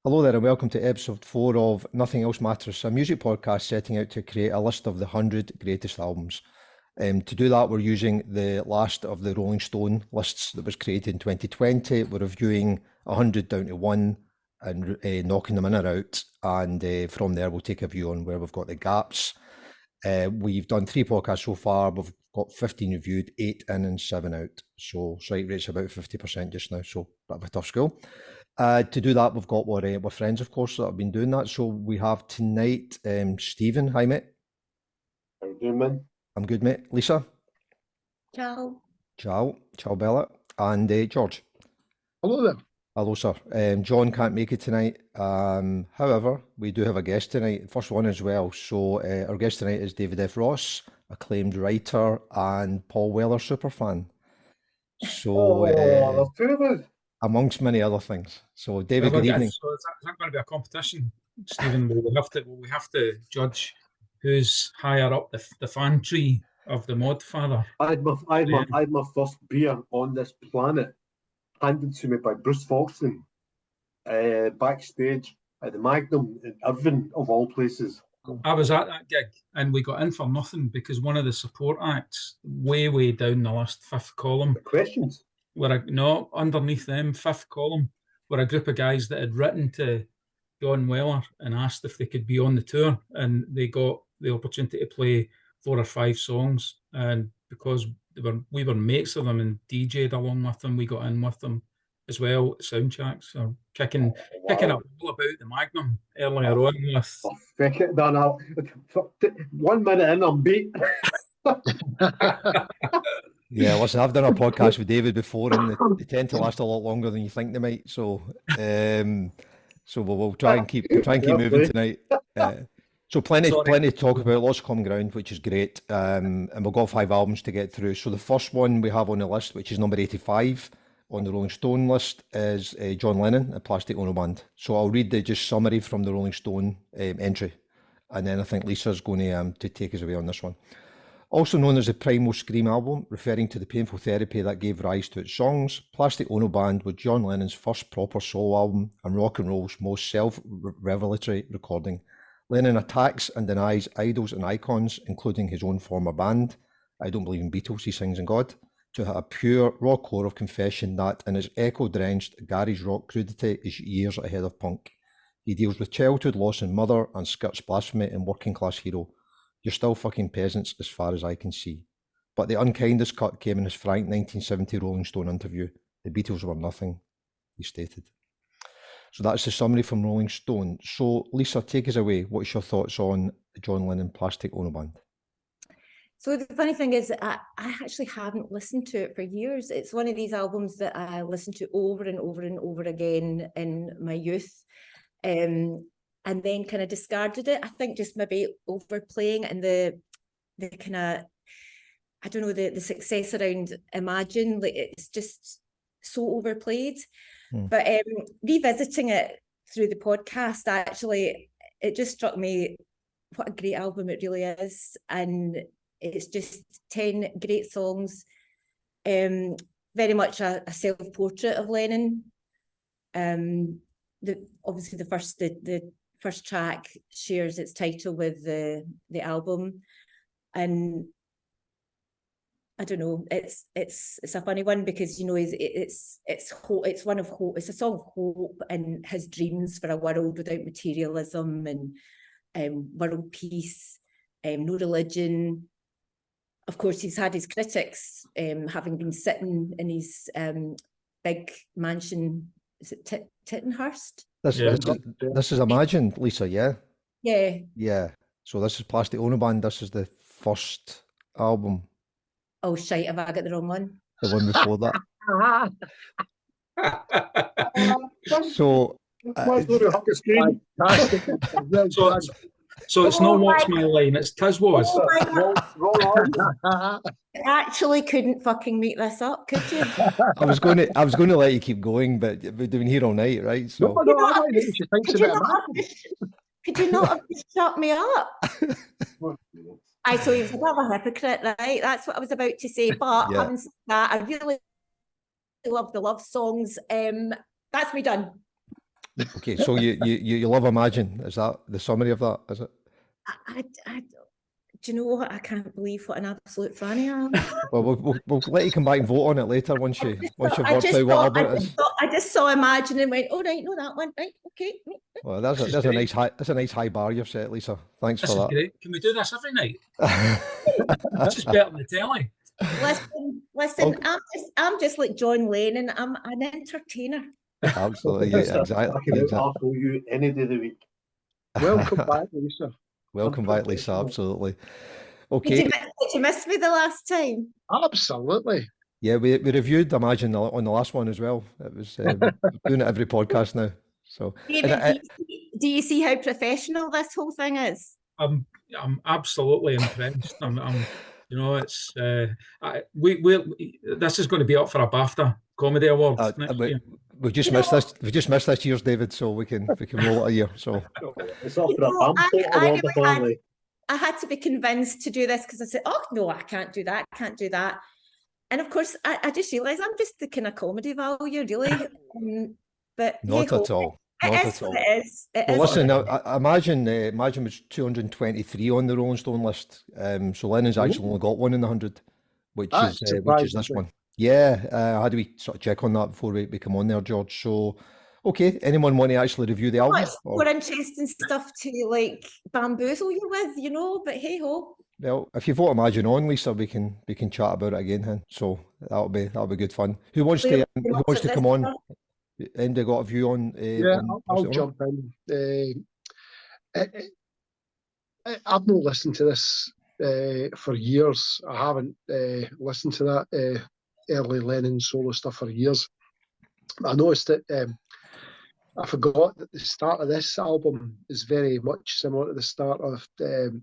Hello there and welcome to episode 4 of Nothing Else Mattress, a music podcast setting out to create a list of the 100 greatest albums. To do that, we're using the last of the Rolling Stone lists that was created in 2020. We're reviewing 100 down to 1 and knocking them in or out, and from there we'll take a view on where we've got the gaps. We've done 3 podcasts so far. We've got 15 reviewed, 8 in and 7 out. So strike rate's about 50% just now, so a bit of a tough school. To do that, we've got our friends, of course, that have been doing that. So we have tonight Stephen. Hi, mate. How you doing, man? I'm good, mate. Lisa. Ciao. Ciao. Ciao, Bella. And George. Hello there. Hello, sir. John can't make it tonight. However, we do have a guest tonight, first one as well. So our guest tonight is David F. Ross, acclaimed writer and Paul Weller superfan. So, there's two of us. Amongst many other things. So, David, good evening. So is that going to be a competition, Stephen? We have to judge who's higher up the fan tree of the mod father. I had my first beer on this planet handed to me by Bruce Folkston backstage at the Magnum in Irvine, of all places. I was at that gig and we got in for nothing because one of the support acts, way down the last fifth column. The questions? Underneath them, fifth column, were a group of guys that had written to John Weller and asked if they could be on the tour, and they got the opportunity to play 4 or 5 songs, and because we were mates of them and DJ'd along with them, we got in with them as well at soundchecks. So kicking up all about the Magnum earlier on with... Oh, feck it, no. 1 minute in, I'm beat. Yeah, listen, I've done a podcast with David before, and they tend to last a lot longer than you think they might. So, we'll try and keep moving tonight. So plenty to talk about, lots of common ground, which is great. And we've got 5 albums to get through. So the first one we have on the list, which is number 85 on the Rolling Stone list, is John Lennon, a Plastic Ono Band. So I'll read the just summary from the Rolling Stone entry, and then I think Lisa's going to take us away on this one. Also known as the Primal Scream album, referring to the painful therapy that gave rise to its songs, Plastic Ono Band was John Lennon's first proper solo album and rock and roll's most self-revelatory recording. Lennon attacks and denies idols and icons, including his own former band, I Don't Believe in Beatles, He Sings in God, to a pure raw core of confession that, in his echo-drenched garage rock crudity, is years ahead of punk. He deals with childhood loss and mother and skirts blasphemy in Working Class Hero. You're still fucking peasants as far as I can see. But the unkindest cut came in his frank 1970 Rolling Stone interview. The Beatles were nothing, he stated. So that's the summary from Rolling Stone. So Lisa, take us away. What's your thoughts on John Lennon Plastic Ono Band? So the funny thing is, I actually haven't listened to it for years. It's one of these albums that I listened to over and over and over again in my youth. And then kind of discarded it. I think just maybe overplaying and the kind of, I don't know, the success around Imagine, like it's just so overplayed. But revisiting it through the podcast, actually, it just struck me what a great album it really is. And it's just 10 great songs, very much a self-portrait of Lennon. Obviously the first track shares its title with the album, and I don't know, it's a funny one because, you know, it's hope, it's one of hope, it's a song of hope and his dreams for a world without materialism and world peace, no religion. Of course, he's had his critics, having been sitting in his big mansion, is it Tittenhurst? This is Imagine, Lisa, yeah? Yeah. Yeah. So this is Plastic Ono Band. This is the first album. Oh, shite, have I got the wrong one? The one before that. So... So it's not What's My Line, it's Tis Was. You actually couldn't fucking make this up, could you? I was going to let you keep going, but we've been here all night, right? So could you not have just shut me up? So he was a bit of a hypocrite, right? That's what I was about to say. But having said that, I really love the love songs. That's me done. Okay, so you love Imagine. Is that the summary of that? Is it? Do you know what? I can't believe what an absolute fanny I am. Well, we'll let you come back and vote on it later once you've worked out what album it is. I just saw Imagine and went, oh right, no, that one, right, okay. Well, that's a nice high bar you've set, Lisa. Thanks This for is that. great. Can we do this every night? This is better than the telly. Listen, I'm just like John Lennon. I'm an entertainer. Absolutely, yeah, exactly. I'll call you any day of the week. Welcome back, Lisa. Welcome back, Lisa. Absolutely. Okay. Did you miss me the last time? Absolutely. Yeah, we reviewed Imagine on the last one as well. It was doing it every podcast now. So, David, do you see how professional this whole thing is? I'm absolutely impressed. You know, it's this is going to be up for a BAFTA Comedy Award next year. We've just missed this. We've just missed this year's, David. So we can roll it a year. So it's up for a family. I had to be convinced to do this because I said, "Oh no, I can't do that. Can't do that." And of course, I just realised I'm just the kind of comedy value, really. But not at all. Not at all. It is. Well, listen, I imagine was 223 on the Rolling Stone list. So Lennon's actually only got one in the 100, which is this one. Yeah, how do we sort of check on that before we come on there, George? So, okay, anyone want to actually review the album? It's more interesting stuff to like bamboozle you with, you know. But hey ho. Well, if you vote Imagine on, Lisa, we can chat about it again. Then, so that'll be good fun. Who wants to come on? Andy got a view on? I'll jump in. I've not listened to this for years. I haven't listened to that early Lennon solo stuff for years. I noticed that I forgot that the start of this album is very much similar to the start of the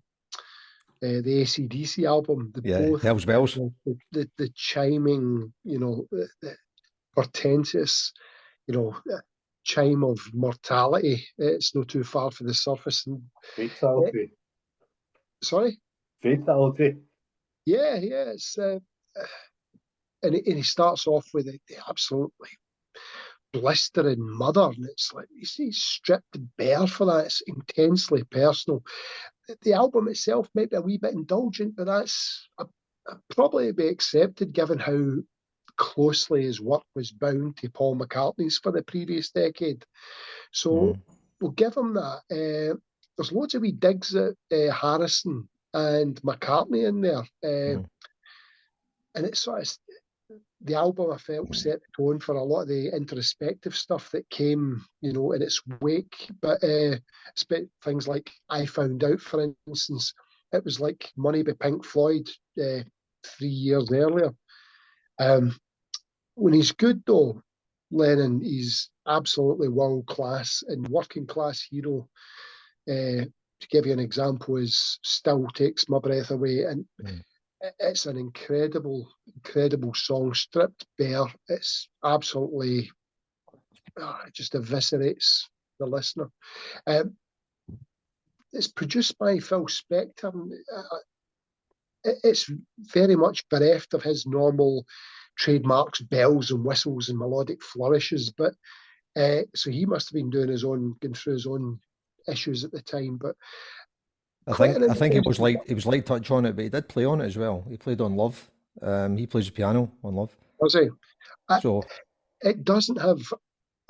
AC/DC album. Hell's Bells. The chiming, you know, the portentous, you know, chime of mortality. It's not too far from the surface. And fatality. Sorry? Fatality. Yeah. It's and he starts off with the absolutely blistering mother, and it's like he's stripped bare for that. It's intensely personal. The album itself might be a wee bit indulgent, but that's probably be accepted given how closely his work was bound to Paul McCartney's for the previous decade. So we'll give him that. There's loads of wee digs at Harrison and McCartney in there. And it's sort of, the album, I felt, set the tone for a lot of the introspective stuff that came, you know, in its wake. But it's things like I Found Out, for instance. It was like Money by Pink Floyd 3 years earlier. When he's good, though, Lennon, he's absolutely world class and working class hero. To give you an example, is Still Takes My Breath Away, and it's an incredible song, stripped bare. It's absolutely it just eviscerates the listener. It's produced by Phil Spector. It's very much bereft of his normal trademarks, bells and whistles and melodic flourishes, but so he must have been going through his own issues at the time. But I think it was like touch on it, but he did play on it as well. He played on Love. He plays the piano on Love. Was he? So it doesn't have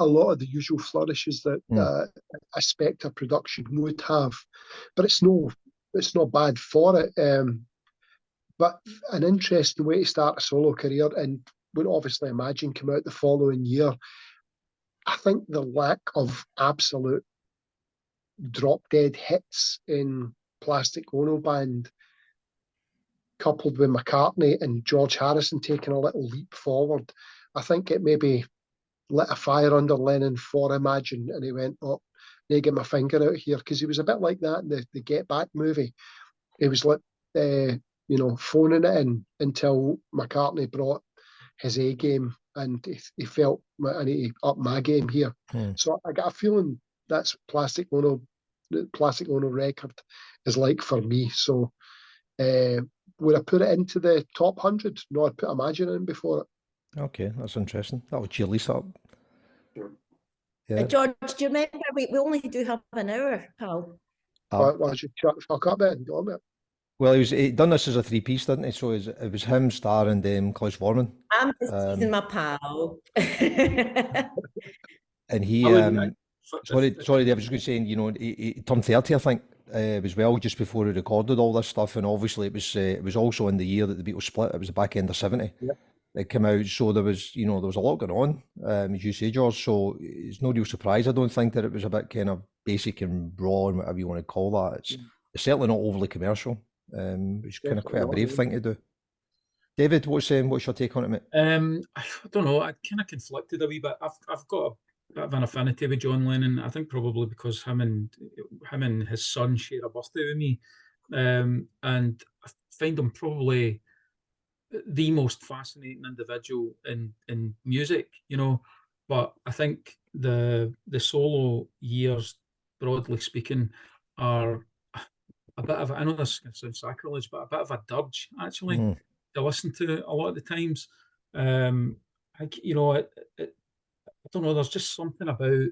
a lot of the usual flourishes that a Spector production would have, but it's not bad for it. But an interesting way to start a solo career, and when obviously Imagine came out the following year, I think the lack of absolute drop-dead hits in Plastic Ono Band, coupled with McCartney and George Harrison taking a little leap forward, I think it maybe lit a fire under Lennon for Imagine, and he went, "Oh, I need to get my finger out here," because he was a bit like that in the Get Back movie. He was like, phoning it in until McCartney brought his A game, and he felt, I need to up my game here. So I got a feeling that's the Plastic Ono record is like for me. So would I put it into the top 100? No, I'd put Imagine in before it. Okay, that's interesting. That'll cheer Lisa up. Yeah. George, do you remember we only do have an hour, pal? Well, you shut the fuck up then. Go on, mate. Well, he done this as a three-piece, didn't he? So it was him, Star, and Klaus Vormann. I'm just teasing my pal. And he, sorry, Dave, I was just going to say, you know, he turned 30, I think, as well, just before he recorded all this stuff. And obviously it was also in the year that the Beatles split. It was the back end of 70. Yeah. It came out, so there was a lot going on, as you say, George. So it's no real surprise, I don't think, that it was a bit kind of basic and raw and whatever you want to call that. It's certainly not overly commercial. It's kind of quite a brave thing to do. David, what's your take on it, mate? I don't know. I kind of conflicted a wee bit. I've got a bit of an affinity with John Lennon. I think probably because him and his son share a birthday with me, and I find him probably the most fascinating individual in music, you know. But I think the solo years, broadly speaking, are a bit of, I know this sounds sacrilege, but a bit of a dirge actually to listen to a lot of the times. I don't know, there's just something about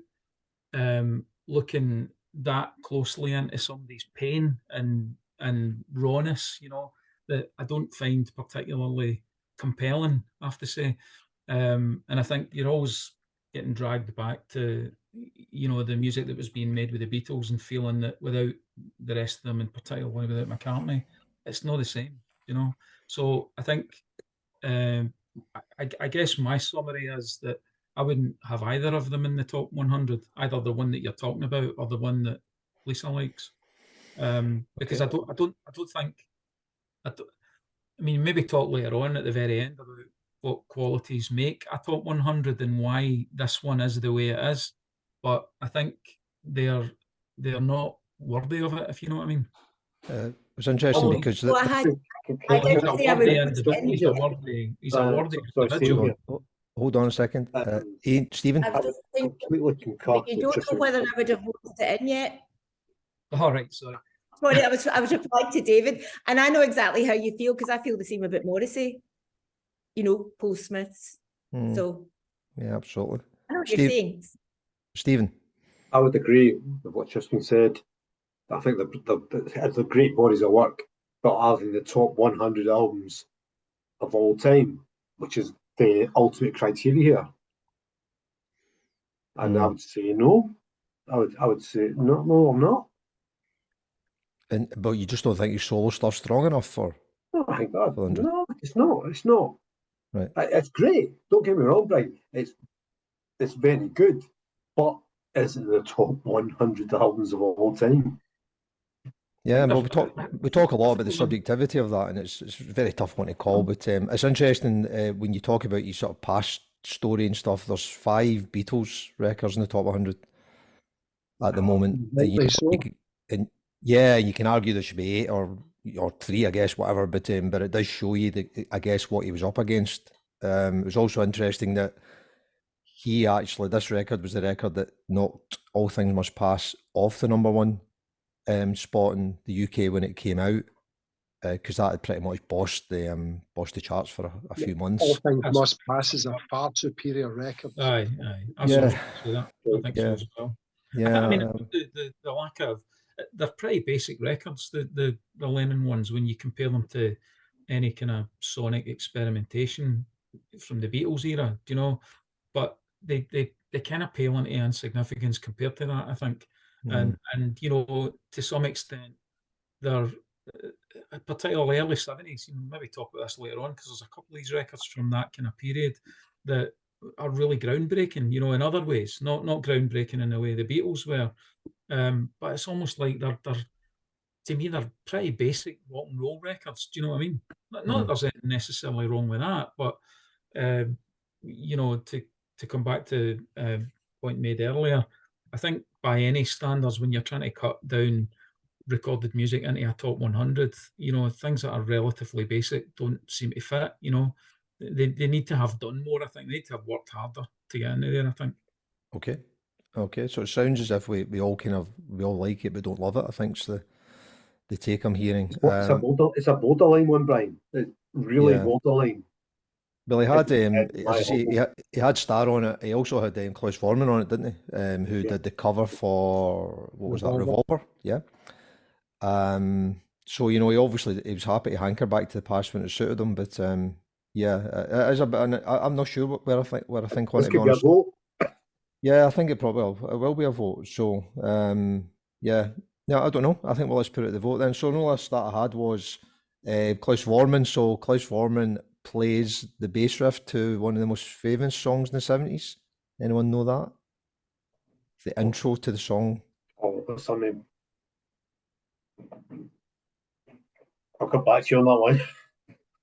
looking that closely into somebody's pain and rawness, you know, that I don't find particularly compelling, I have to say. And I think you're always getting dragged back to, you know, the music that was being made with the Beatles and feeling that without the rest of them, and particularly without McCartney, it's not the same, you know. So I think, I guess my summary is that I wouldn't have either of them in the top 100, either the one that you're talking about or the one that Lisa likes, because I don't think. I mean, maybe talk later on at the very end about what qualities make a top 100 and why this one is the way it is. But I think they're not worthy of it, if you know what I mean. It was interesting because he's a worthy individual. Hold on a second. Stephen? I would completely concur. You don't know whether I would have voted it in yet. All right, sorry. Sorry, I was replying to David, and I know exactly how you feel because I feel the same about Morrissey. You know, Paul Smith's. So yeah, absolutely. I know what you're saying. Stephen, I would agree with what's just been said. I think they're great bodies of work, but are they the top 100 albums of all time, which is the ultimate criteria here? And I would say no. I would say no, I'm not. But you just don't think your solo stuff's strong enough for? No, I think that. No, it's not. It's not. Right. It's great. Don't get me wrong, Brian. It's very good, but is it the top 100 albums of all time? Yeah, well, we talk a lot about the subjectivity of that, and it's a very tough one to call. But it's interesting when you talk about your sort of past story and stuff. There's 5 Beatles records in the top 100 at the moment. You can argue there should be 8 or 3, I guess, whatever. But it does show you, I guess, what he was up against. It was also interesting that this record was the record that knocked All Things Must Pass off the #1 spot in the UK when it came out, because that had pretty much bossed the charts for a few months. All Things Must Pass is a far superior record. Aye. I think so as well. Yeah, I mean, the lack of, they're pretty basic records, the Lennon ones, when you compare them to any kind of sonic experimentation from the Beatles era, you know, but they kind of pale into insignificance compared to that, I think. And you know, to some extent, they're particularly early 70s. Maybe talk about this later on, because there's a couple of these records from that kind of period that are really groundbreaking, you know, in other ways. Not groundbreaking in the way the Beatles were, but it's almost like they're to me, they're pretty basic rock and roll records. Do you know what I mean? Not that there's anything necessarily wrong with that, but you know, to come back to point made earlier, I think by any standards, when you're trying to cut down recorded music into a top 100, you know, things that are relatively basic don't seem to fit. You know, they need to have done more. I think they need to have worked harder to get into there, I think. Okay. So it sounds as if we all like it but don't love it, I think, is the take I'm hearing. It's a borderline one, Brian. It's really borderline. Well, he had, My as I say, he had Star on it. He also had Klaus Forman on it, didn't he? Who did the cover for, what was that, Revolver? Yeah. So, you know, he was happy to hanker back to the past when it suited him. But yeah, it is a bit. I'm not sure where I think on it. To be honest. Yeah, I think it will be a vote. So yeah, I don't know. I think let's put it to the vote then. So the list that I had was Klaus Forman. So Klaus Forman plays the bass riff to one of the most famous songs in the 70s. Anyone know that? The intro to the song. Oh, what's her name? I'll come back to you on that one.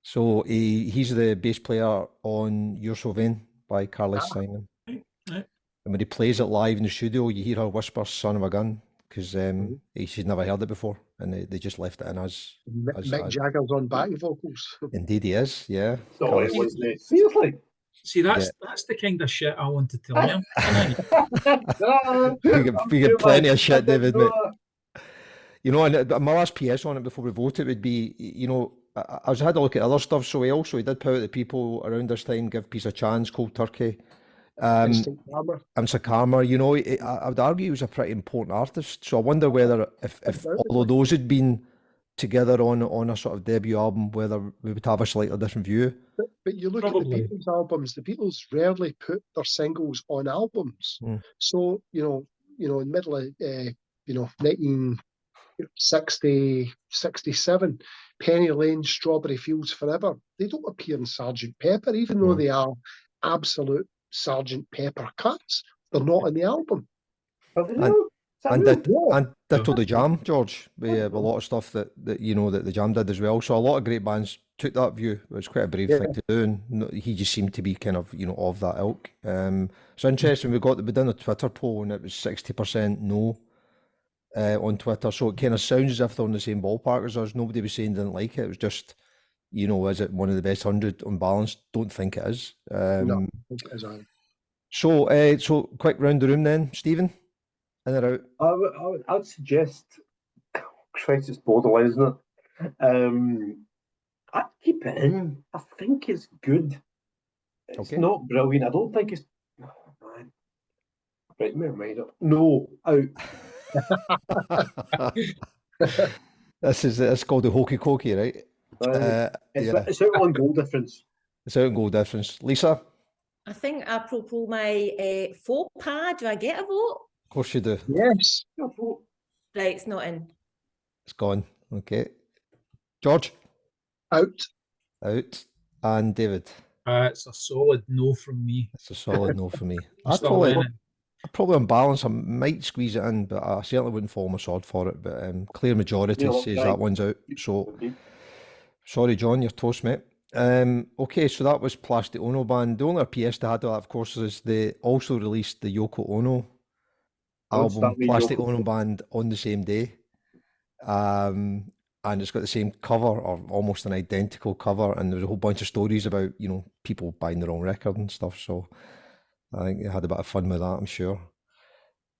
So he's the bass player on You're So Vain by Carly Simon. Right. And when he plays it live in the studio, you hear her whisper "son of a gun" because she'd never heard it before, and they just left it in as Mick Jagger's on backing vocals. Indeed, he is. Yeah. So it was seriously. See, that's the kind of shit I want to tell you. We get plenty of shit, David. Mate. You know, and my last PS on it before we vote it would be, you know, I had a look at other stuff. So he did put out the people around this time, Give Peace a Chance, Cold Turkey. Instant Karma, you know, I would argue he was a pretty important artist. So I wonder whether if all of those had been together on a sort of debut album, whether we would have a slightly different view. But you look at the Beatles albums, the Beatles rarely put their singles on albums. So, in the middle of 1960, 67, Penny Lane, Strawberry Fields Forever, they don't appear in Sgt. Pepper, even though they are absolute Sgt. Pepper cuts. They're not on the album. And ditto the Jam, George. We have a lot of stuff that the Jam did as well. So a lot of great bands took that view. It was quite a brave thing to do, and he just seemed to be kind of of that ilk. It's interesting. We done a Twitter poll, and it was 60% no on Twitter. So it kind of sounds as if they're in the same ballpark as us. Nobody was saying didn't like it. It was just, is it one of the best 100 on balance? Don't think it is. No, I think it is. So quick round the room then, Stephen. In or out? I would suggest, Christ, it's borderline, isn't it? I'd keep it in. I think it's good. It's not brilliant. I don't think it's. Right, my mind up. No, out. It's called the Hokey Cokey, right? It's out on goal difference. It's out on goal difference. Lisa? I think apropos my faux pas, do I get a vote? Of course you do. Yes. Right, it's not in. It's gone. Okay. George? Out. Out. And David? It's a solid no from me. It's a solid no for me. Probably on balance, I might squeeze it in, but I certainly wouldn't fall my sword for it. But clear majority says that one's out. So, sorry, John, you're toast, mate. Okay, so that was Plastic Ono Band. The only PS to add to that, of course, is they also released the Yoko Ono album, Plastic Ono Band, on the same day. And it's got the same cover, or almost an identical cover, and there's a whole bunch of stories about, people buying the wrong record and stuff. So I think they had a bit of fun with that, I'm sure.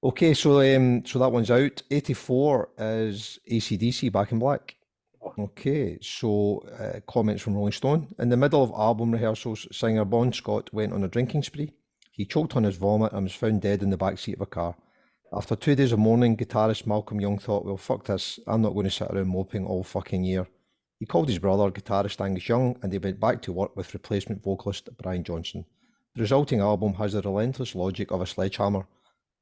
Okay, so that one's out. 84 is AC/DC, Back in Black. Okay, so comments from Rolling Stone. In the middle of album rehearsals, singer Bon Scott went on a drinking spree. He choked on his vomit and was found dead in the back seat of a car. After 2 days of mourning, guitarist Malcolm Young thought, well, fuck this, I'm not going to sit around moping all fucking year. He called his brother, guitarist Angus Young, and they went back to work with replacement vocalist Brian Johnson. The resulting album has the relentless logic of a sledgehammer.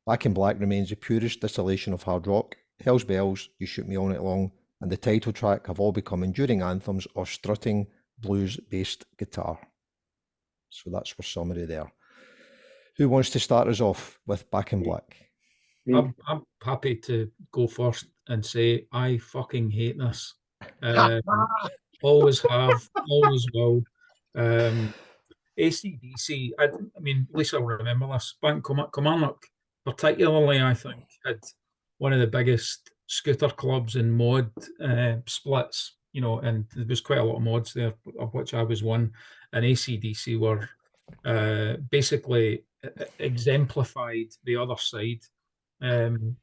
Back in Black remains the purest distillation of hard rock. Hell's Bells, You Shoot Me All Night Long, and the title track have all become enduring anthems of strutting blues-based guitar. So that's your summary there. Who wants to start us off with Back in Black? I'm happy to go first and say I fucking hate this. Always have, always will. AC/DC, I mean, Lisa will remember this. Back in Kilmarnock, particularly, I think, had one of the biggest scooter clubs and mod splits, and there was quite a lot of mods there, of which I was one. And AC/DC were basically exemplified the other side, to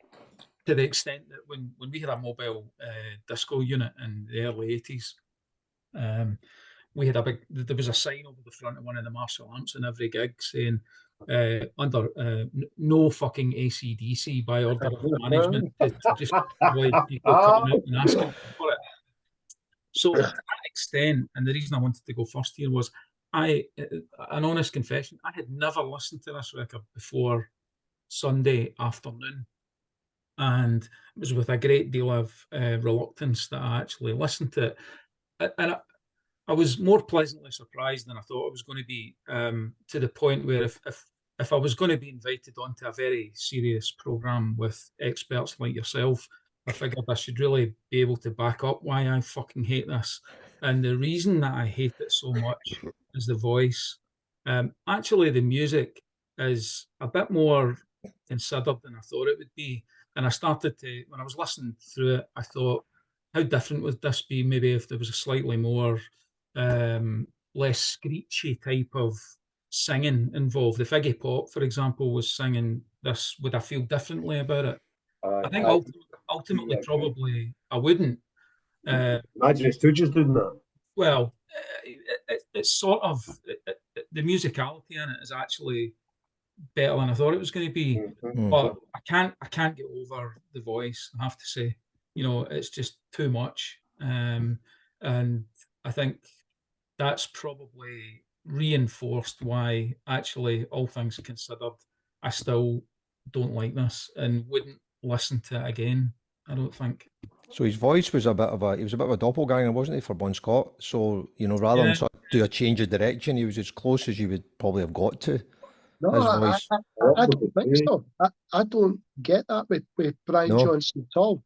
the extent that when we had a mobile disco unit in the early 80s, there was a sign over the front of one of the Marshall amps in every gig saying, no fucking AC/DC by order of management, to just avoid people coming out and asking for it. So to that extent, and the reason I wanted to go first here was, an honest confession, I had never listened to this record before Sunday afternoon. And it was with a great deal of reluctance that I actually listened to it. And I was more pleasantly surprised than I thought it was going to be, to the point where if I was going to be invited onto a very serious programme with experts like yourself, I figured I should really be able to back up why I fucking hate this. And the reason that I hate it so much is the voice. Actually, the music is a bit more considered than I thought it would be. And I started to, when I was listening through it, I thought, how different would this be maybe if there was a slightly more, less screechy type of singing involved? If Iggy Pop, for example, was singing this, would I feel differently about it? I think ultimately, probably I wouldn't. Imagine Stooges doing that. Well, it's sort of, the musicality in it is actually better than I thought it was going to be. But I can't get over the voice, I have to say. You know, it's just too much. And I think that's probably reinforced why, actually, all things considered, I still don't like this and wouldn't listen to it again, I don't think. So his voice was a bit of a doppelganger, wasn't he, for Bon Scott? So, you know, rather than sort of do a change of direction, he was as close as you would probably have got to. No, I don't think so. I don't get that with Brian Johnson at all.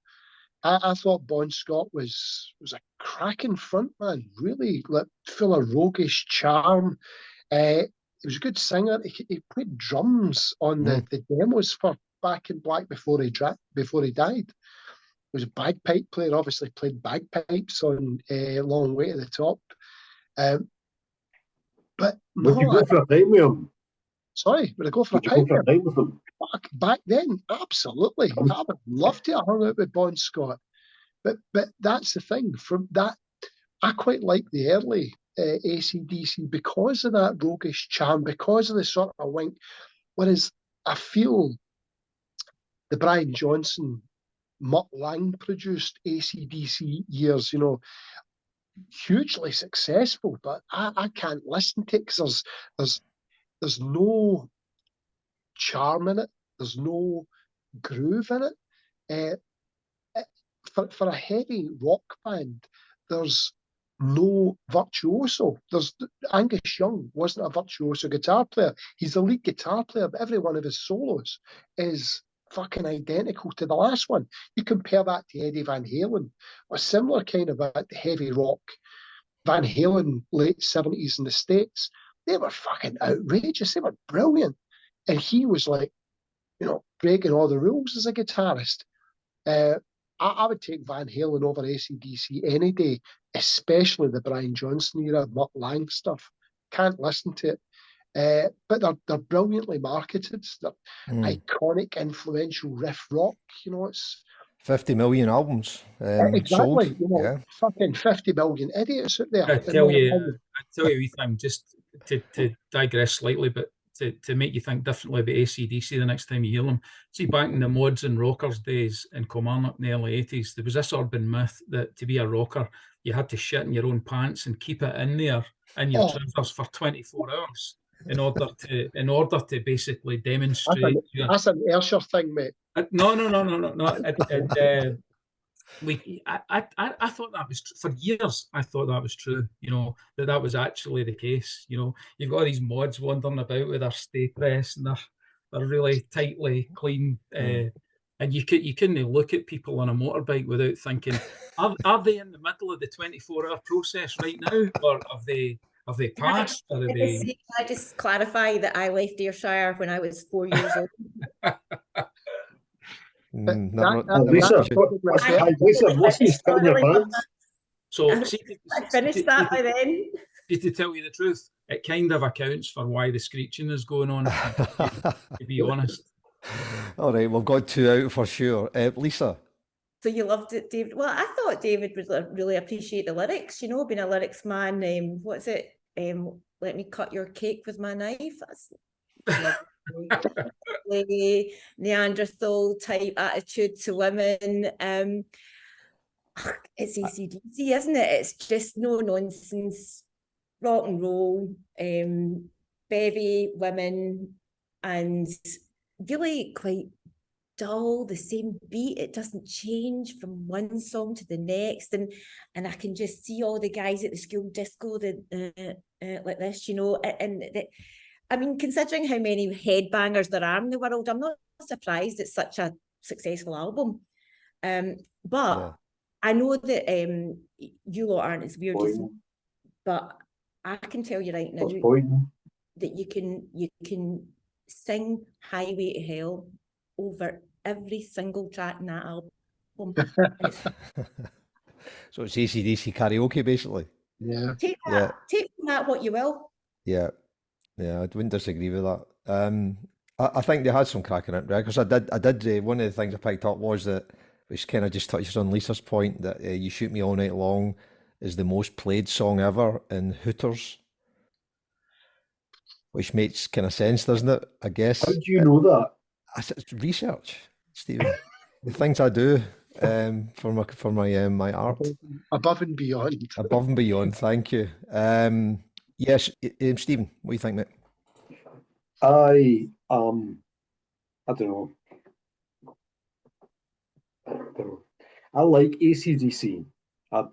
I thought Bon Scott was a cracking frontman, really, like, full of roguish charm. He was a good singer. He played drums on the demos for Back in Black before he died. He was a bagpipe player, obviously played bagpipes on Long Way to the Top. But would you go for a time with him? Sorry, would I go for a time with him? Back then, absolutely. I would love to have hung out with Bon Scott. But that's the thing. From that, I quite like the early AC/DC because of that roguish charm, because of the sort of wink. Whereas I feel the Brian Johnson, Mutt Lange produced AC/DC years, you know, hugely successful, but I can't listen to it because there's no charm in it. There's no groove in it. For a heavy rock band, there's no virtuoso. Angus Young wasn't a virtuoso guitar player. He's the lead guitar player, but every one of his solos is fucking identical to the last one. You compare that to Eddie Van Halen, a similar kind of heavy rock. Van Halen, late 70s in the States, they were fucking outrageous. They were brilliant. And he was like, you know, breaking all the rules as a guitarist. I would take Van Halen over AC/DC any day, especially the Brian Johnson era, Mutt Lange stuff. Can't listen to it. But they're brilliantly marketed. They're iconic, influential riff rock. You know, it's 50 million albums exactly. sold. You know, fucking 50 million idiots out there. I tell you, Ethan, just to digress slightly, but to make you think differently about AC/DC the next time you hear them. See, back in the mods and rockers days in Kilmarnock in the early 80s, there was this urban myth that to be a rocker, you had to shit in your own pants and keep it in there in your trousers for 24 hours in order to basically demonstrate. That's an Ayrshire thing, mate. No. I thought that was for years. I thought that was true. You know, that was actually the case. You know, you've got these mods wandering about with their stay press and they're really tightly clean, and you couldn't look at people on a motorbike without thinking, are they in the middle of the 24-hour process right now, or have they passed? Or are they... Can I just clarify that I left Ayrshire when I was 4 years old? Lisa, what's he still in your pants? So I finished that by then. To tell you the truth, it kind of accounts for why the screeching is going on, to be honest. All right, we've got two out for sure. Lisa? So you loved it, David. Well, I thought David would really appreciate the lyrics, you know, being a lyrics man. What's it? Let me cut your cake with my knife. That's lovely. Neanderthal type attitude to women. It's AC/DC, isn't it? It's just no nonsense, rock and roll, bevy women, and really quite dull, the same beat. It doesn't change from one song to the next, and I can just see all the guys at the school disco like this, you know. I mean, considering how many headbangers there are in the world, I'm not surprised it's such a successful album. But yeah. I know that you lot aren't as weird as me, but I can tell you right now that you can sing Highway to Hell over every single track in that album. So it's AC/DC karaoke, basically. Yeah. Take from that what you will. Yeah, I wouldn't disagree with that. I think they had some cracking records. I did. One of the things I picked up was that, which kind of just touches on Lisa's point, that "You Shoot Me All Night Long" is the most played song ever in Hooters. Which makes kind of sense, doesn't it? I guess. How do you know that? It's research, Stephen. The things I do for my art. Above and beyond. Above and beyond. Thank you. Yes, Stephen, what do you think, mate? I don't know. I like AC/DC. I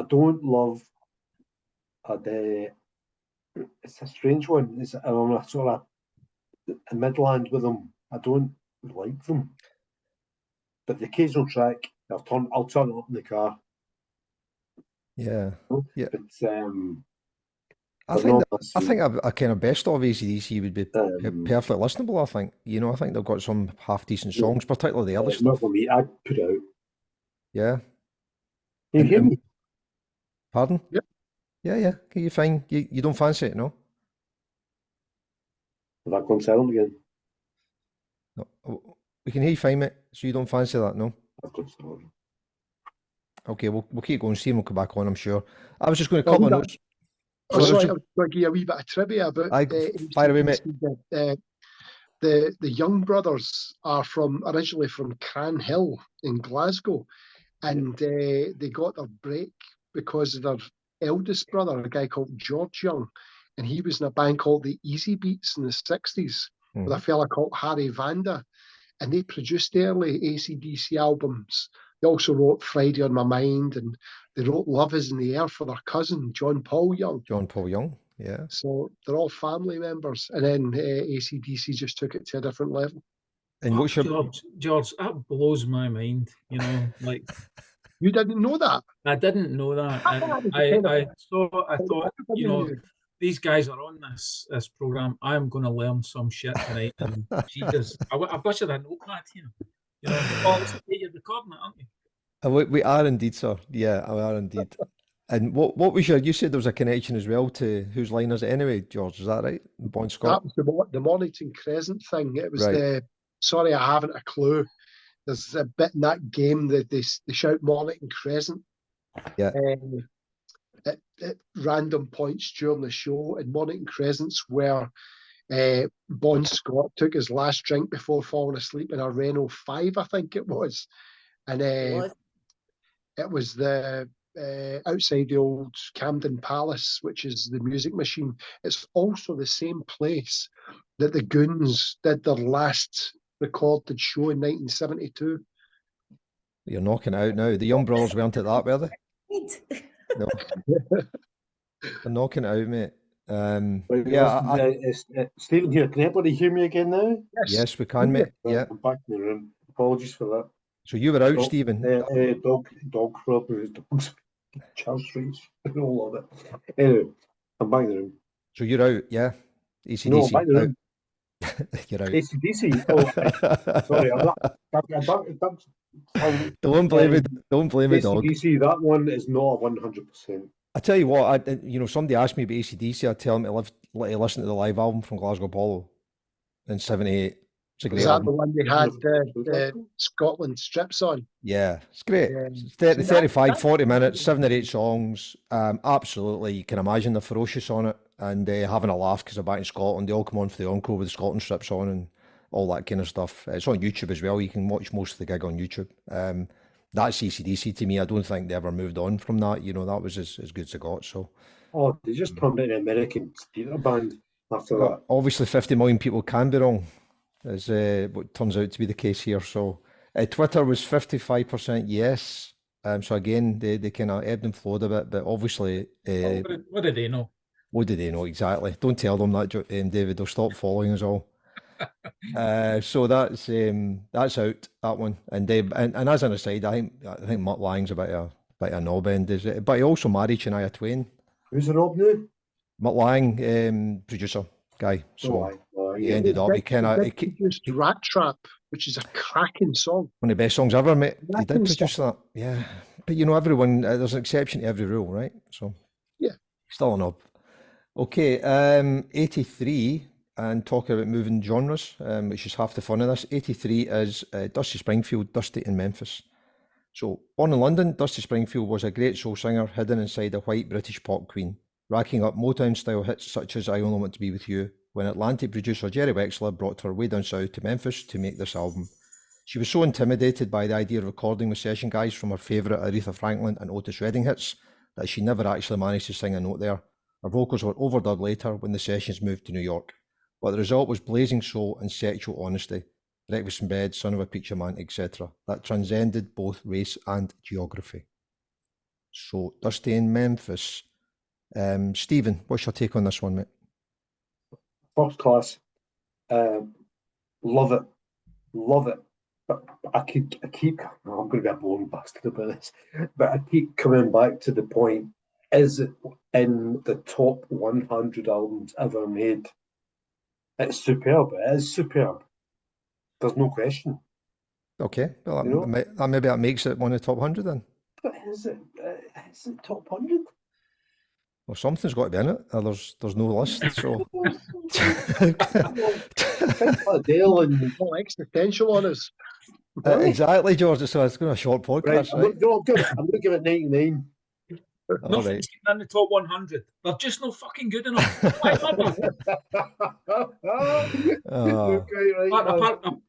don't love it's a strange one. I'm a sort of a midland with them. I don't like them, but the occasional track I'll turn it up in the car. Yeah. But I think a kind of best of AC/DC would be perfectly listenable. I think, you know, I think they've got some half decent songs, particularly the early stuff. Not for me. I put it out. Yeah. Can you hear me? Pardon? Yep. Yeah. Okay, you fine? You don't fancy it, no? Have I gone silent again? No. We can hear you fine, mate. So you don't fancy that, no? I've gone silent. Okay, we'll keep going. Steve will come back on, I'm sure. I was just going to couple of notes. Sorry, I was going to give you a wee bit of trivia about fire away, mate. The Young brothers are originally from Cranhill in Glasgow, and they got their break because of their eldest brother, a guy called George Young, and he was in a band called the Easy Beats in the 60s with a fella called Harry Vanda, and they produced the early AC/DC albums. They also wrote Friday on My Mind, and they wrote Love Is in the Air for their cousin, John Paul Young. John Paul Young, yeah. So they're all family members. And then AC/DC just took it to a different level. And what's your... George, that blows my mind, you know, like... You didn't know that? I didn't know that. I thought, you know, these guys are on this program. I'm going to learn some shit tonight. And Jesus, I've got you a notepad here. You know, you're recording it, aren't you? We are indeed, sir. Yeah, we are indeed. And what was you said there was a connection as well to Whose Line Is It Anyway, George? Is that right? Bon Scott? That was the Mornington Crescent thing. It was Sorry, I Haven't a Clue. There's a bit in that game that they shout Mornington Crescent. Yeah. At random points during the show, and Mornington Crescent's where Bon Scott took his last drink before falling asleep in a Renault 5, I think it was. And it was the outside the old Camden Palace, which is the music machine. It's also the same place that the Goons did their last recorded show in 1972. You're knocking it out now. The Young Brothers weren't at that, were they? No. They're knocking it out, mate. Stephen here. Can everybody hear me again now? Yes, we can, mate. Yeah. I'm back in the room. Apologies for that. So you were out, Stephen. Dog problems, dogs, child streets, all of it. Anyway, I'm back in the room. So you're out, yeah? AC/DC. No, I'm back in the room. You're out. AC/DC. Oh, sorry, I'm not. Don't blame it. Don't blame it, dog. AC/DC. That one is not 100%. I tell you what, somebody asked me about AC/DC, I'd tell them to listen to the live album from Glasgow Apollo in '78. It's a great Was that album. the one they had the Scotland strips on? Yeah, it's great. Yeah. It's 30, 35, 40 minutes, 7 or 8 songs. Absolutely, you can imagine they're ferocious on it and having a laugh because they're back in Scotland. They all come on for the encore with the Scotland strips on and all that kind of stuff. It's on YouTube as well. You can watch most of the gig on YouTube. That's AC/DC to me. I don't think they ever moved on from that. You know, that was as good as it got. So, they just turned it an American theatre band after that. Obviously, 50 million people can be wrong, is what turns out to be the case here. So, Twitter was 55% yes. So again, they kind of ebbed and flowed a bit, but obviously, what do they know? What do they know exactly? Don't tell them that, David. They'll stop following us all. So that's out, that one. And as an aside, I think Mutt Lang's a bit of a knob end, is it? But he also married Shania Twain. Who's the knob now? Mutt Lang, producer guy. So he ended up. He produced Rat Trap, which is a cracking song. One of the best songs ever, mate. He did produce that. Yeah, but you know, everyone there's an exception to every rule, right? So yeah, still a knob. Okay, 83. And talking about moving genres, which is half the fun of this. 83 is Dusty Springfield, Dusty in Memphis. So, born in London, Dusty Springfield was a great soul singer hidden inside a white British pop queen, racking up Motown-style hits such as I Only Want to Be With You, when Atlantic producer Jerry Wexler brought her way down south to Memphis to make this album. She was so intimidated by the idea of recording with session guys from her favourite Aretha Franklin and Otis Redding hits that she never actually managed to sing a note there. Her vocals were overdubbed later when the sessions moved to New York. But the result was blazing soul and sexual honesty, Breakfast in Bed, Son of a Preacher Man, etc., that transcended both race and geography. So, Dusty in Memphis. Stephen, what's your take on this one, mate? First class. Love it. But I'm going to be a boring bastard about this, but I keep coming back to the point, is it in the top 100 albums ever made? It's superb. It is superb. There's no question. Okay, well, maybe that makes it one of the top 100 then. But is it top 100? Well, something's got to be in it. There's no list, so. Dale and existential on us. Exactly, George. So it's going to be a short podcast, right? I'm going to give it 99. Nothing's in the top 100. They're just not fucking good enough.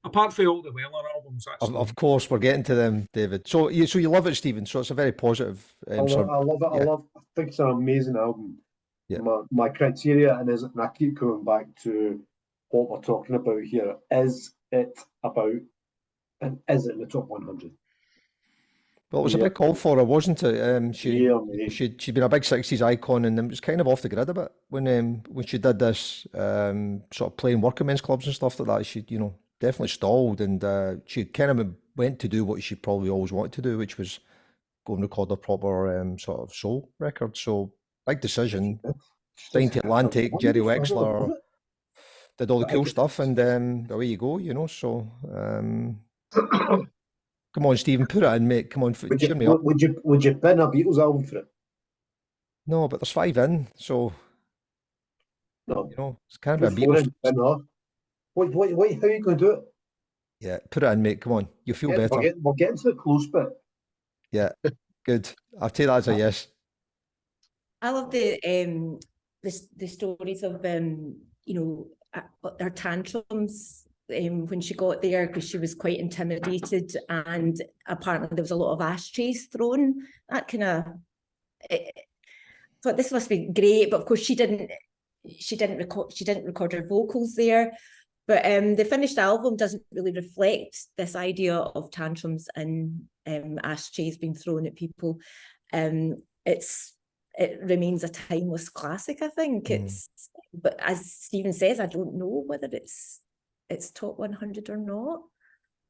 Apart from all the Weller albums, Of course, we're getting to them, David. So you love it, Stephen. So it's a very positive. I love it. Yeah. I think it's an amazing album. Yeah. My criteria, and I keep coming back to what we're talking about here. Is it in the top 100? Well, it was a big call for her, wasn't it? She'd been a big 60s icon, and it was kind of off the grid a bit when she did this sort of playing working men's clubs and stuff like that. She, definitely stalled, and she kind of went to do what she probably always wanted to do, which was go and record a proper sort of soul record. So, big decision. Signed to Atlantic, Jerry Wexler did all the cool stuff, and away you go, So. Come on, Stephen, put it in, mate. Come on, cheer me up. Would you bin a Beatles album for it? No, but there's 5 in, so no, it's kind of a Beatles. Wait, how are you going to do it? Yeah, put it in, mate. Come on, you feel better. We're getting to the close bit. Yeah, good. I'll take that as a yes. I love the stories of her tantrums. When she got there, because she was quite intimidated, and apparently there was a lot of ashtrays thrown. That kind of, thought this must be great, but of course she didn't record her vocals there. But the finished album doesn't really reflect this idea of tantrums and ashtrays being thrown at people. It remains a timeless classic, I think. But as Stephen says, I don't know whether it's top 100 or not.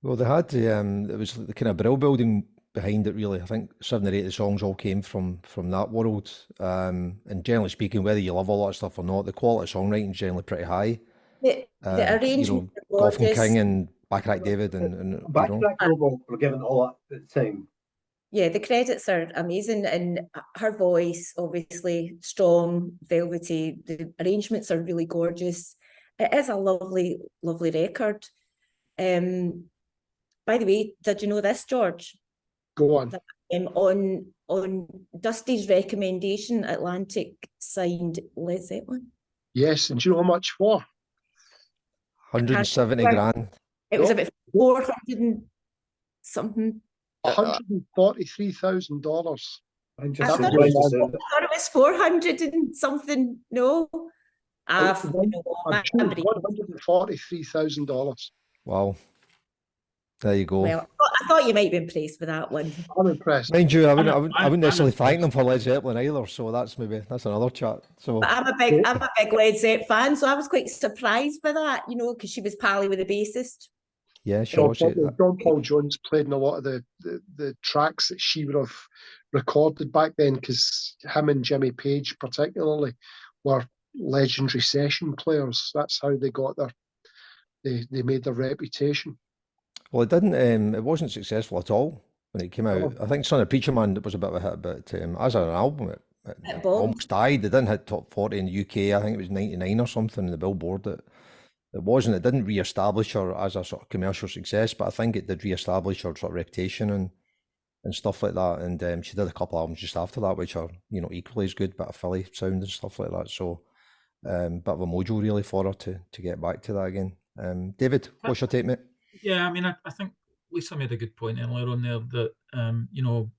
Well, they had it was the kind of brill building behind it, really. I think 7 or 8 of the songs all came from that world. And generally speaking, whether you love all that stuff or not, the quality of songwriting is generally pretty high. The arrangement, Golfing King and Backrack David and Backrack were given all that at the time. Yeah, the credits are amazing, and her voice, obviously strong, velvety. The arrangements are really gorgeous. It is a lovely, lovely record. By the way, did you know this, George? Go on. That, on Dusty's recommendation, Atlantic signed Led Zeppelin. Yes, and do you know how much for? 170 grand. It was about 400 and something. $143,000. I'm I just thought, it surprised to was, say I that. thought it was 400 and something. No, I'm sure $143,000. Wow. There you go. Well, I thought you might be impressed with that one. I'm impressed. Mind you, I wouldn't I'm necessarily thank impressed. them for Led Zeppelin either. So that's another chat. So But I'm a big Led Zeppelin fan, so I was quite surprised by that, you know, because she was pally with the bassist. yeah, sure. John Paul Jones played in a lot of the tracks that she would have recorded back then, because him and Jimmy Page particularly were legendary session players. That's how they got they made their reputation. Well, it didn't. It wasn't successful at all when it came out. I think Son of Preacher Man was a bit of a hit, but as an album, it almost died. It didn't hit top 40 in the UK. I think it was 99 or something in the Billboard. It wasn't. It didn't re-establish her as a sort of commercial success, but I think it did re-establish her sort of reputation and stuff like that. And she did a couple of albums just after that, which are, you know, equally as good, bit of Philly sound and stuff like that. So, bit of a mojo really for her to get back to that again. David, what's your take, mate? Yeah, I mean, I think Lisa made a good point earlier on there that, you know,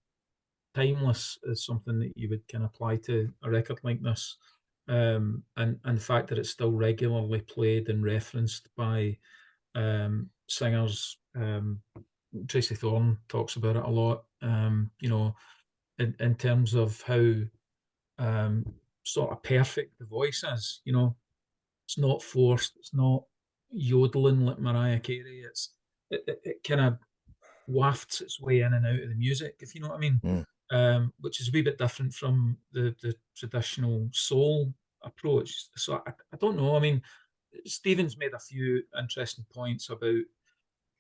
timeless is something that you would kind of apply to a record like this. And the fact that it's still regularly played and referenced by singers. Tracy Thorn talks about it a lot, you know, in terms of how sort of perfect the voice is. You know, it's not forced, it's not yodeling like Mariah Carey. It kind of wafts its way in and out of the music, if you know what I mean. Which is a wee bit different from the traditional soul approach. So I don't know. I mean, Stephen's made a few interesting points about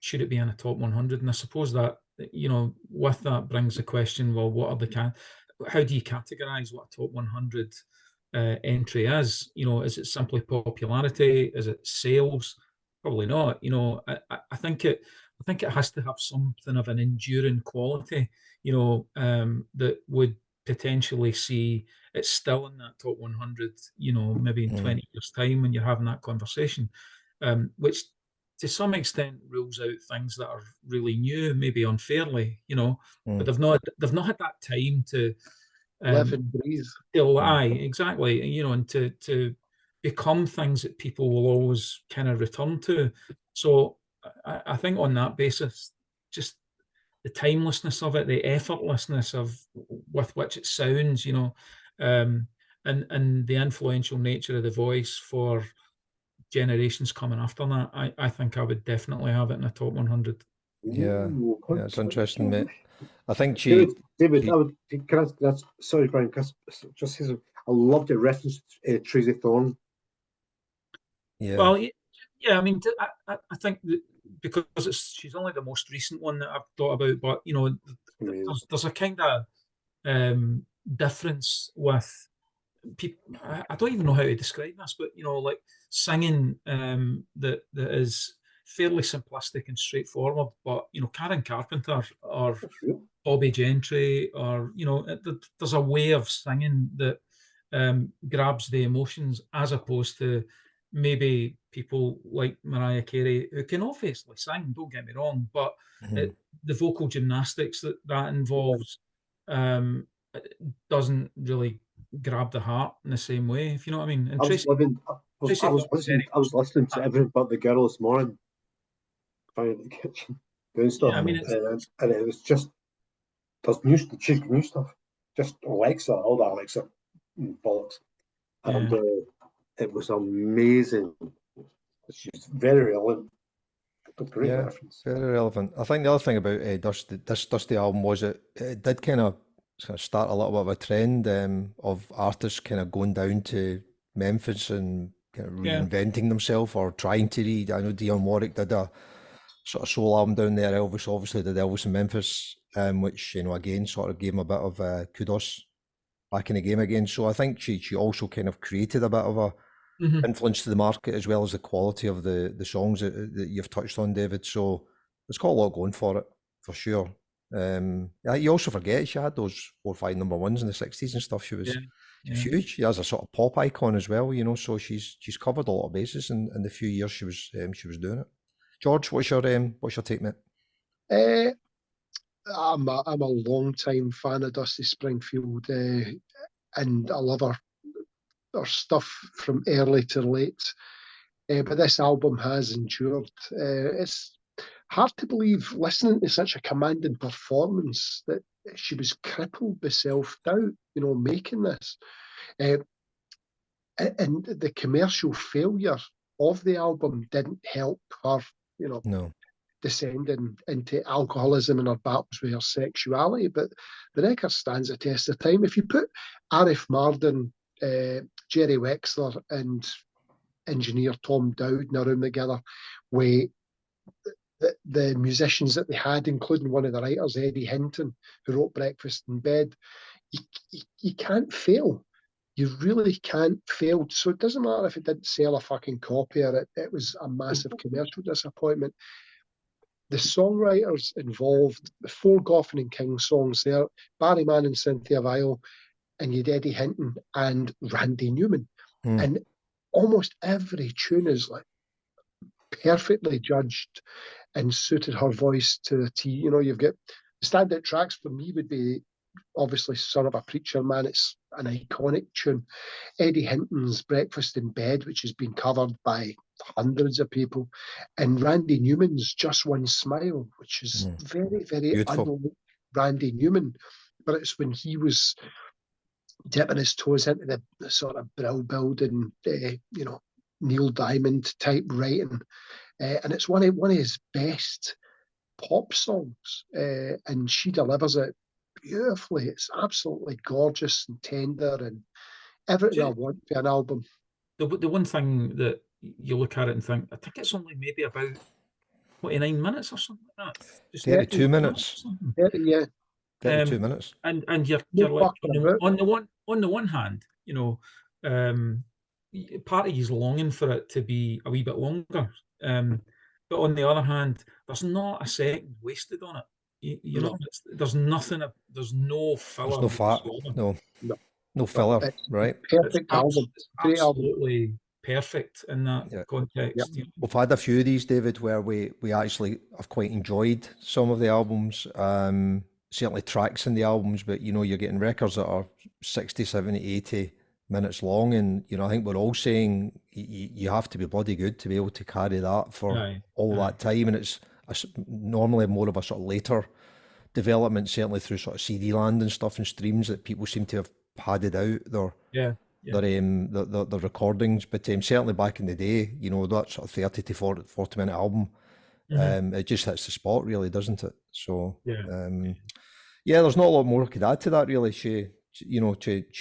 should it be in a top 100, and I suppose that, you know, with that brings the question: well, what are how do you categorize what a top 100 entry is? You know, is it simply popularity? Is it sales? Probably not. You know, I think it has to have something of an enduring quality, you know, that would potentially see it still in that top 100, you know, maybe in 20 years' time when you're having that conversation, which to some extent rules out things that are really new, maybe unfairly, you know, but they've not had that time to live and breathe. Exactly, you know, and to become things that people will always kind of return to. So I think on that basis, just the timelessness of it, the effortlessness with which it sounds, you know, and the influential nature of the voice for generations coming after that, I think I would definitely have it in a top 100. Yeah, it's interesting, mate. I think David, sorry, Brian, because just I loved the reference to Tracy Thorn. Yeah. Well, yeah, I mean, I think that because she's only the most recent one that I've thought about, but you know, there's a kind of difference with people. I don't even know how to describe this, but you know, like singing that is fairly simplistic and straightforward. But you know, Karen Carpenter or Bobby Gentry, or you know, there's a way of singing that grabs the emotions, as opposed to maybe people like Mariah Carey, who can obviously sing, don't get me wrong, but the vocal gymnastics that involves doesn't really grab the heart in the same way, if you know what I mean. And I was listening to Everything But the Girl this morning, finding in the kitchen, doing stuff, and it was just, there's new stuff, just Alexa, all that Alexa bollocks, and it was amazing. She's very relevant. Great reference. Very relevant. I think the other thing about this Dusty album was it did kind of start a little bit of a trend of artists kind of going down to Memphis and kind of reinventing themselves or trying to read. I know Dionne Warwick did a sort of soul album down there. Elvis obviously did Elvis in Memphis, which, you know, again sort of gave him a bit of kudos back in the game again. So I think she also kind of created a bit of influence to the market, as well as the quality of the songs that you've touched on, David. So it's got a lot going for it, for sure. You also forget she had those 4 or 5 number ones in the 60s and stuff. She was huge. She has a sort of pop icon as well, you know. So she's covered a lot of bases in the few years she was doing it. George, what's your take, mate? I'm a long time fan of Dusty Springfield, and I love her stuff from early to late. But this album has endured. It's hard to believe, listening to such a commanding performance, that she was crippled with self-doubt, you know, making this. And the commercial failure of the album didn't help her, you know, descending into alcoholism and her battles with her sexuality. But the record stands the test of time. If you put Arif Mardin, Jerry Wexler and engineer Tom Dowd in a room together with the musicians that they had, including one of the writers, Eddie Hinton, who wrote Breakfast in Bed, you can't fail. You really can't fail. So it doesn't matter if it didn't sell a fucking copy or it was a massive commercial disappointment. The songwriters involved, the 4 Goffin and King songs there, Barry Mann and Cynthia Weil, and you'd Eddie Hinton and Randy Newman. And almost every tune is like perfectly judged and suited her voice to the T. You know, you've got the standout tracks for me would be obviously Son of a Preacher Man. It's an iconic tune. Eddie Hinton's Breakfast in Bed, which has been covered by hundreds of people, and Randy Newman's Just One Smile, which is very, very unlike Randy Newman. But it's when he was dipping his toes into the sort of brill building, you know, Neil Diamond type writing. And it's one of his best pop songs. And she delivers it beautifully. It's absolutely gorgeous and tender and everything I want for an album. The one thing that you look at it and think, I think it's only maybe about 29 minutes or something like that. Just 32 minutes. 32 minutes. And you're like, on the one hand, you know, part of you's longing for it to be a wee bit longer. But on the other hand, there's not a second wasted on it. You know, there's nothing. There's no filler. There's no fat. No filler. Right. Perfect album. Great album. Absolutely perfect in that context. Yep. We've had a few of these, David, where we actually have quite enjoyed some of the albums. Certainly tracks in the albums, but you know, you're getting records that are 60, 70, 80 minutes long, and you know, I think we're all saying you have to be bloody good to be able to carry that for all that time, and it's normally more of a sort of later development, certainly through sort of CD land and stuff and streams, that people seem to have padded out their recordings. But certainly back in the day, you know, that sort of 30 to 40 minute album, it just hits the spot, really, doesn't it? So there's not a lot more I could add to that, really. She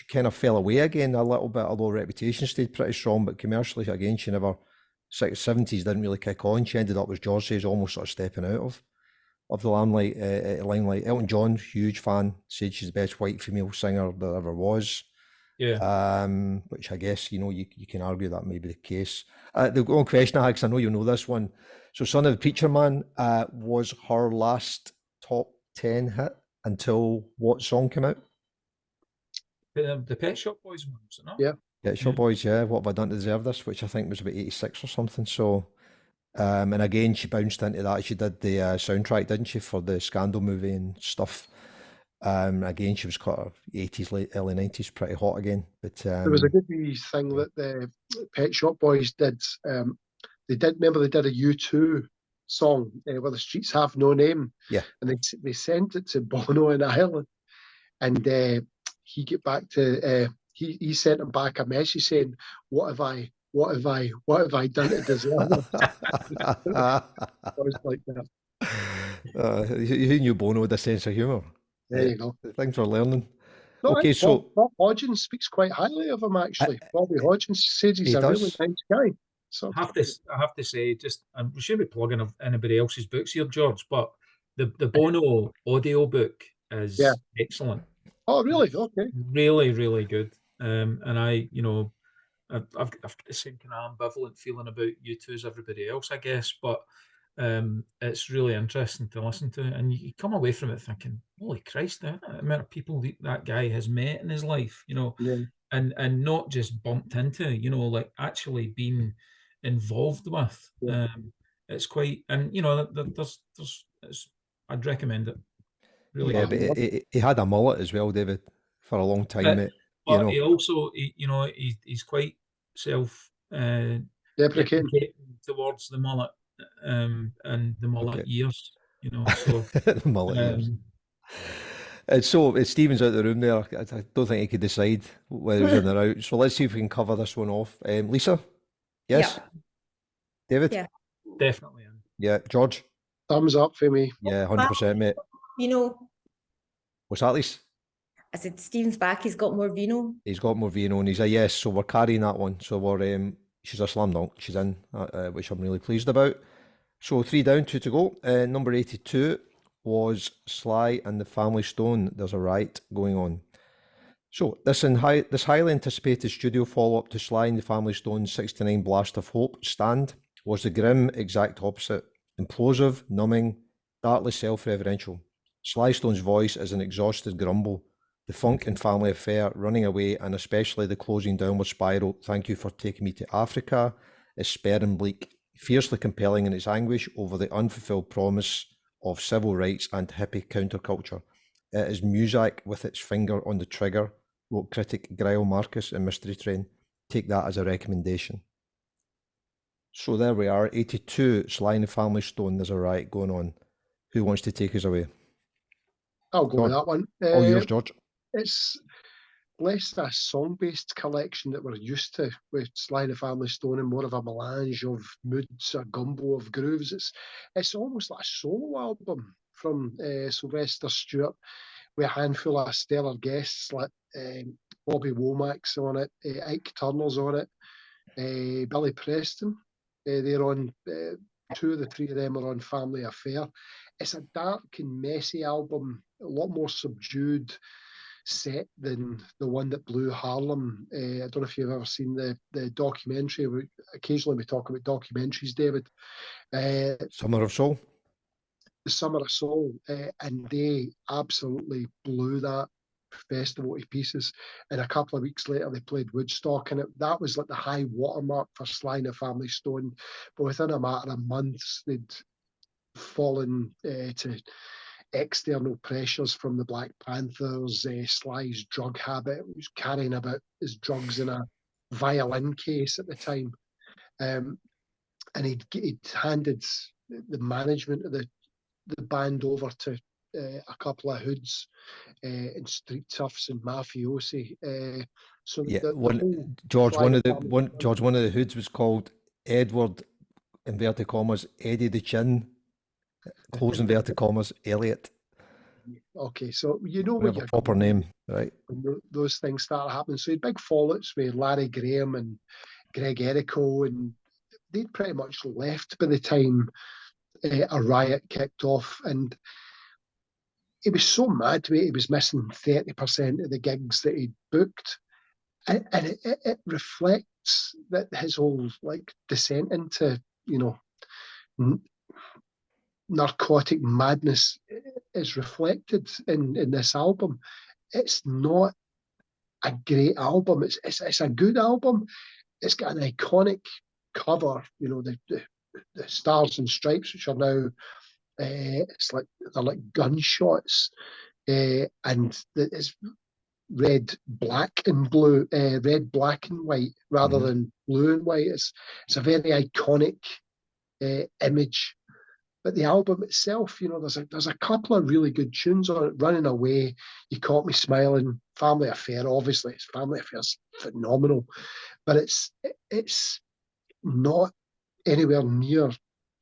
kind of fell away again a little bit, although Reputation stayed pretty strong, but commercially, again, she never, 70s didn't really kick on. She ended up, as George says, almost sort of stepping out of the limelight. Elton John, huge fan, said she's the best white female singer there ever was. Which I guess, you know, you can argue that may be the case. The one question I had, because I know you know this one, so Son of the Preacher Man was her last top 10 hit until what song came out? The Pet Shop Boys one, was it not? Yeah. Pet Shop Boys, yeah. What Have I Done to Deserve This? Which I think was about 86 or something. So, and again, she bounced into that. She did the soundtrack, didn't she, for the Scandal movie and stuff. Again, she was quite 80s, early 90s, pretty hot again. But there was a good wee thing that the Pet Shop Boys did. They did a U2 song where the streets have no name. Yeah. And they sent it to Bono in Ireland, and he get back to he sent him back a message saying, what have I done to deserve it? I was like that. You knew Bono with a sense of humour. There you go. Thanks for learning. No, okay, so Bob Hodgins speaks quite highly of him, actually. Bobby Hodgins says he's a really nice guy. So I have to say, just we shouldn't be plugging anybody else's books here, George, but the Bono audio book is excellent. Oh, really? Okay. Really, really good. And I I've got the same kind of ambivalent feeling about U2 as everybody else, I guess, but it's really interesting to listen to, and you come away from it thinking, holy Christ, the amount of people that guy has met in his life, you know, and not just bumped into, you know, like actually been involved with. It's quite, and you know, I'd recommend it. Really, yeah, but he had a mullet as well, David, for a long time, mate. But you know, he also, you know, he's quite self Deprecating towards the mullet, and the mullet years, you know. So the mullet years. And so Stephen's out of the room there. I don't think he could decide whether he was in or out. So let's see if we can cover this one off. Lisa, yes, David, definitely in. Yeah, George, thumbs up for me. Yeah, 100%, mate. Vino. What's that, Lisa? I said Stephen's back. He's got more Vino. He's got more Vino, and he's a yes. So we're carrying that one. So we're she's a slam dunk. She's in, which I'm really pleased about. So 3 down, 2 to go. Number 82 was Sly and the Family Stone. There's a riot going on. So this highly anticipated studio follow-up to Sly and the Family Stone's 69 Blast of Hope, Stand, was the grim exact opposite. Implosive, numbing, darkly self-reverential. Sly Stone's voice is an exhausted grumble. The funk and family affair, running away, and especially the closing downward spiral, Thank You for Taking Me to Africa, is spare and bleak, fiercely compelling in its anguish over the unfulfilled promise of civil rights and hippie counterculture. It is music with its finger on the trigger, wrote critic Grail Marcus in Mystery Train. Take that as a recommendation. So there we are, 82, Sly and the Family Stone. There's a riot going on. Who wants to take us away? I'll go with that one. All yours, George. It's less a song-based collection that we're used to with Sly and the Family Stone, and more of a melange of moods, a gumbo of grooves. It's almost like a solo album from Sylvester Stewart, with a handful of stellar guests like Bobby Womack's on it, Ike Turner's on it, Billy Preston. They're on 2 of the 3 of them are on Family Affair. It's a dark and messy album, a lot more subdued set than the one that blew Harlem. I don't know if you've ever seen the documentary. Occasionally we talk about documentaries, David. Summer of Soul. The Summer of Soul, and they absolutely blew that festival to pieces. And a couple of weeks later, they played Woodstock, and that was like the high watermark for Sly and the Family Stone. But within a matter of months, they'd fallen to external pressures from the Black Panthers. Sly's drug habit, he was carrying about his drugs in a violin case at the time, and he'd handed the management of the band over to a couple of hoods and street toughs and mafiosi. George, one of the hoods was called Edward, inverted commas, Eddie the Chin, close inverted commas, Elliot. Okay, so you know we have a proper name, right? When those things start happening. So he had big fallouts with Larry Graham and Greg Errico, and they'd pretty much left by the time a riot kicked off. And he was so mad with it, he was missing 30% of the gigs that he'd booked. And it reflects that his whole like descent into, narcotic madness is reflected in this album. It's not a great album. It's a good album. It's got an iconic cover, the Stars and Stripes, which are now they're like gunshots, and it's red, black and blue, red, black and white rather than blue and white. It's a very iconic image. But the album itself, there's a couple of really good tunes on it. Running Away, You Caught Me Smiling, Family Affair, obviously. Family Affair's phenomenal. But it's not anywhere near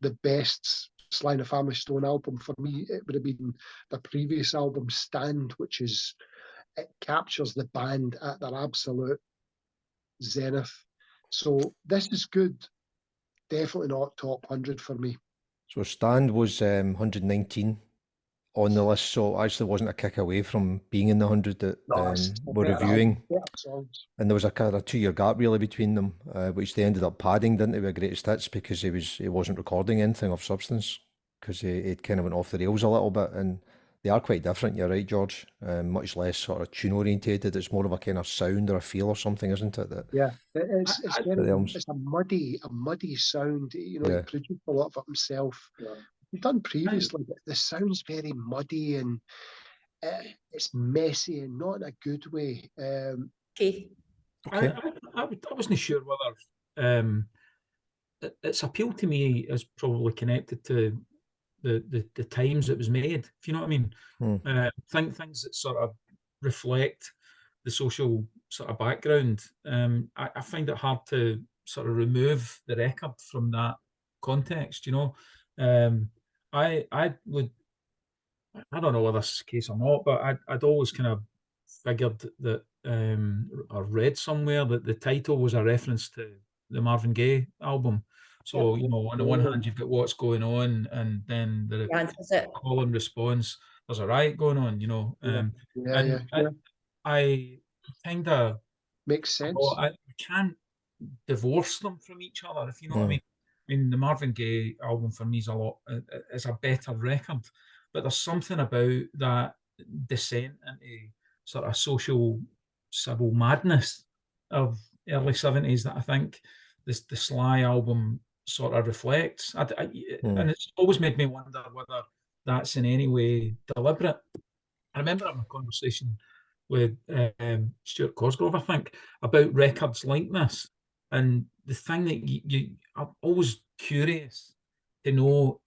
the best Sly and the Family Stone album. For me, it would have been the previous album, Stand, it captures the band at their absolute zenith. So this is good. Definitely not top 100 for me. So Stand was 119 on the list, so actually wasn't a kick away from being in the 100 that we're reviewing. And there was a kind of 2-year gap really between them, which they ended up padding, didn't they, with Greatest Hits, because he wasn't recording anything of substance, because he kind of went off the rails a little bit, and they are quite different. You're right, George. Much less sort of tune orientated. It's more of a kind of sound or a feel or something, isn't it? It's a muddy sound. You know, he produced a lot of it himself. He's done previously, but the sound's very muddy and it's messy and not in a good way. Okay. I wasn't sure whether its appeal to me is probably connected to the times it was made, if you know what I mean. Things that sort of reflect the social sort of background. I find it hard to sort of remove the record from that context, you know. I don't know whether this is the case or not, but I'd always kind of figured that or read somewhere that the title was a reference to the Marvin Gaye album. So, you know, on the one hand, you've got What's Going On, and then the call and response, there's a riot going on, you know. I kind of makes sense. I can't divorce them from each other, if you know what I mean. I mean, the Marvin Gaye album for me is a better record, but there's something about that descent into sort of social civil madness of early 70s that I think the Sly album sort of reflects. And it's always made me wonder whether that's in any way deliberate. I remember having a conversation with Stuart Cosgrove, I think, about records like this. And the thing that I'm always curious to know,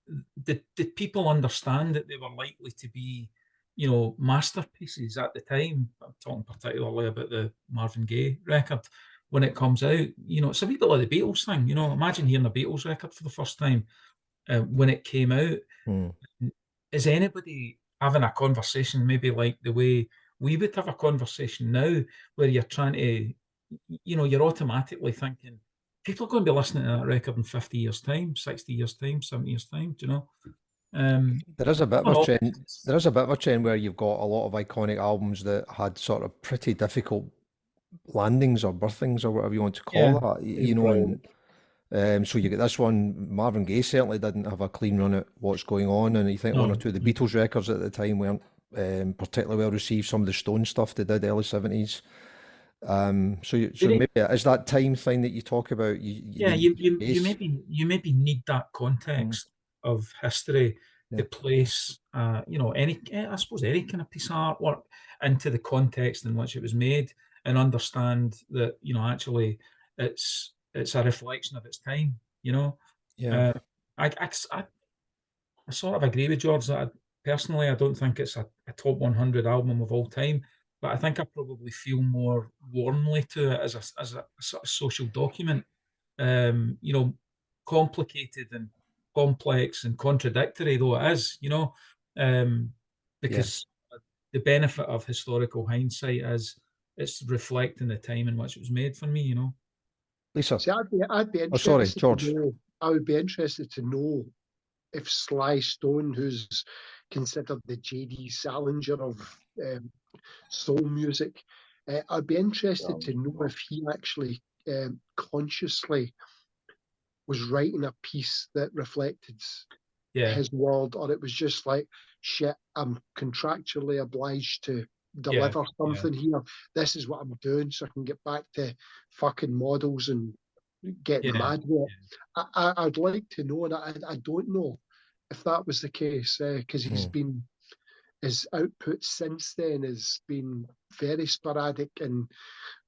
did people understand that they were likely to be, you know, masterpieces at the time? I'm talking particularly about the Marvin Gaye record. When it comes out, you know, it's a wee bit like the Beatles thing, you know. Imagine hearing a Beatles record for the first time when it came out. Is anybody having a conversation maybe like the way we would have a conversation now, where you're trying to, you know, you're automatically thinking, people are going to be listening to that record in 50 years' time, 60 years' time, 70 years' time, do you know? There is a bit of a trend. There is a bit of a trend where you've got a lot of iconic albums that had sort of pretty difficult landings or birthings or whatever you want to call that, you know. And so you get this one. Marvin Gaye certainly didn't have a clean run at What's Going On, and you think one or two of the Beatles records at the time weren't particularly well received. Some of the Stone stuff they did early 70s. So maybe is that time thing that you talk about. You maybe need that context of history to place, you know, I suppose any kind of piece of artwork into the context in which it was made, and understand that, you know, actually it's a reflection of its time, you know. I sort of agree with George that personally I don't think it's a top 100 album of all time, but I think I probably feel more warmly to it as a sort of social document, you know, complicated and complex and contradictory though it is, you know, because the benefit of historical hindsight is it's reflecting the time in which it was made for me, you know. Lisa. See, I'd be interested. Oh, sorry, George. I would be interested to know if Sly Stone, who's considered the J.D. Salinger of soul music, I'd be interested to know if he actually consciously was writing a piece that reflected his world, or it was just like, shit, I'm contractually obliged to deliver something here. This is what I'm doing so I can get back to fucking models and getting mad with it. I'd like to know, and I don't know if that was the case, because his output since then has been very sporadic, and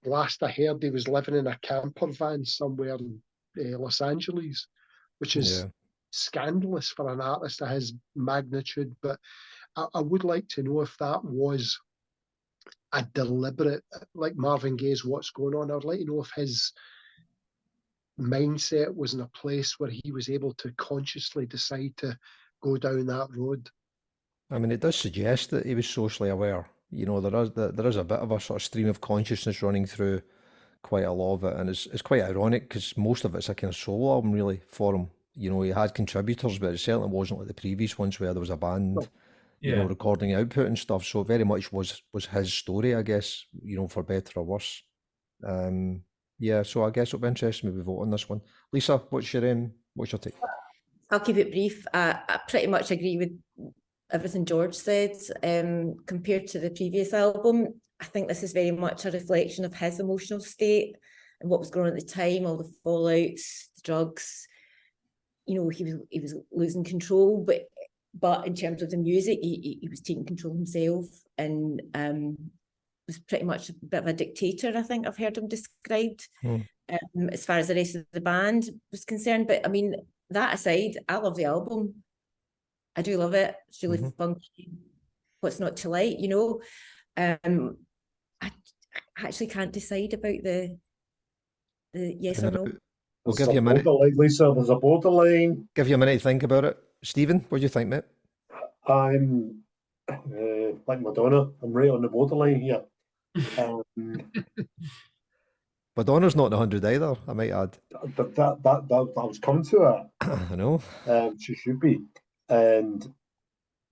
last I heard he was living in a camper van somewhere in Los Angeles, which is scandalous for an artist of his magnitude. But I would like to know if that was a deliberate, like Marvin Gaye's What's Going On. I would like to know if his mindset was in a place where he was able to consciously decide to go down that road. I mean, it does suggest that he was socially aware. You know, there is a bit of a sort of stream of consciousness running through quite a lot of it, and it's quite ironic because most of it's a kind of solo album really for him. You know, he had contributors, but it certainly wasn't like the previous ones where there was a band you know, recording output and stuff. So very much was his story, I guess, you know, for better or worse. Yeah, so I guess it'll be interesting if we vote on this one. Lisa, what's your take? I'll keep it brief. I pretty much agree with everything George said. Compared to the previous album, I think this is very much a reflection of his emotional state and what was going on at the time, all the fallouts, the drugs. You know, he was losing control, but in terms of the music, he was taking control himself, and was pretty much a bit of a dictator, I think I've heard him described, as far as the rest of the band was concerned. But I mean, that aside, I love the album. I do love it. It's really funky. What's not to like, you know? I actually can't decide about the yes or no. We'll give you a minute. Lisa, there's a borderline. Give you a minute to think about it. Stephen, what do you think, mate? I'm like Madonna. I'm right on the borderline here. Madonna's not 100 either, I might add. That I was coming to that. I know. She should be. And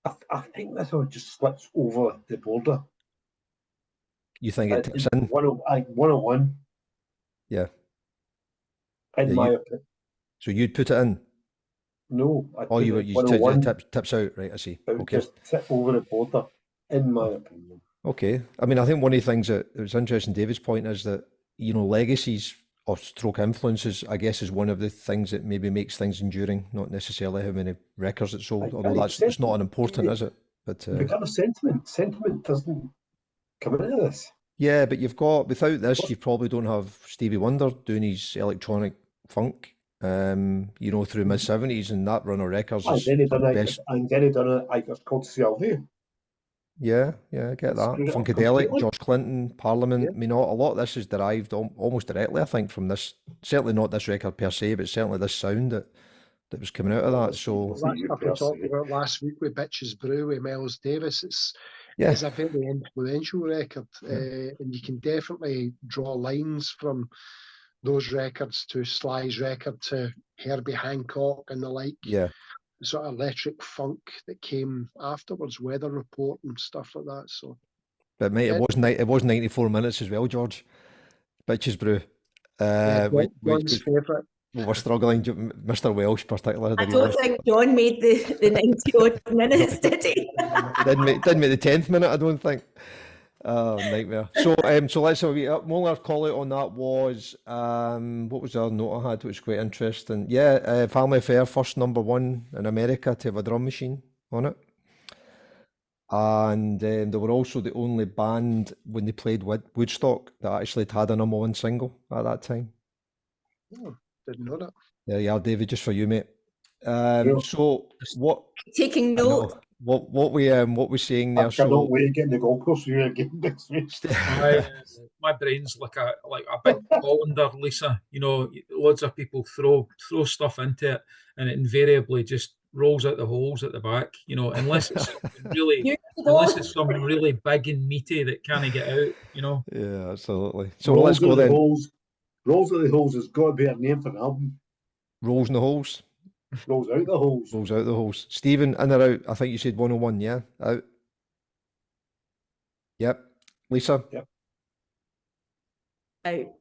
I think this one just slips over the border. You think it tips in? 101. Yeah. In my opinion. So you'd put it in? No. You tips out, right? I see. Okay. Just tip over the border, in my opinion. Okay. I mean, I think one of the things that it was interesting, David's point, is that, you know, legacies or stroke influences, I guess, is one of the things that maybe makes things enduring, not necessarily how many records it sold, although it's not unimportant, is it? But become a sentiment. Sentiment doesn't come into this. Yeah, but you've got, without this, you probably don't have Stevie Wonder doing his electronic funk, you know, through mid-70s, and that run of records is then he done it, I got called Sylvia. Yeah, I get that. Funkadelic, George Clinton, Parliament. I mean, a lot of this is derived almost directly, I think, from this. Certainly not this record per se, but certainly this sound that was coming out of that. So that stuff we talked about last week with Bitches Brew with Miles Davis, it's a very influential record, and you can definitely draw lines from those records to Sly's record to Herbie Hancock and the like. Yeah. Sort of electric funk that came afterwards, Weather Report and stuff like that. So, but mate, it was 94 minutes as well, George. Bitches Brew. John's favourite. We were struggling, Mr. Welsh particularly. I don't think John made the 90-odd minutes, did he? Didn't make the 10th minute, I don't think. Oh, nightmare. So let's have a wee one last call out on that was, what was the other note I had, which was quite interesting? Yeah, Family Affair, first #1 in America to have a drum machine on it. And they were also the only band when they played Woodstock that actually had a #1 single at that time. Oh, didn't know that. There you are, David, just for you, mate. So what? Taking note. What we saying there? I cannot wait to get in the Gold Coast here again next week. My brain's like a big colander, Lisa. You know, loads of people throw stuff into it, and it invariably just rolls out the holes at the back. You know, unless it's something really big and meaty that can't get out. You know. Yeah, absolutely. So let's go then. Rolls out the holes has got to be a name for an album. Rolls in the holes. Rolls out the holes. Rolls out the holes. Stephen, in or out? I think you said 101, yeah? Out. Yep. Lisa? Yep. Out.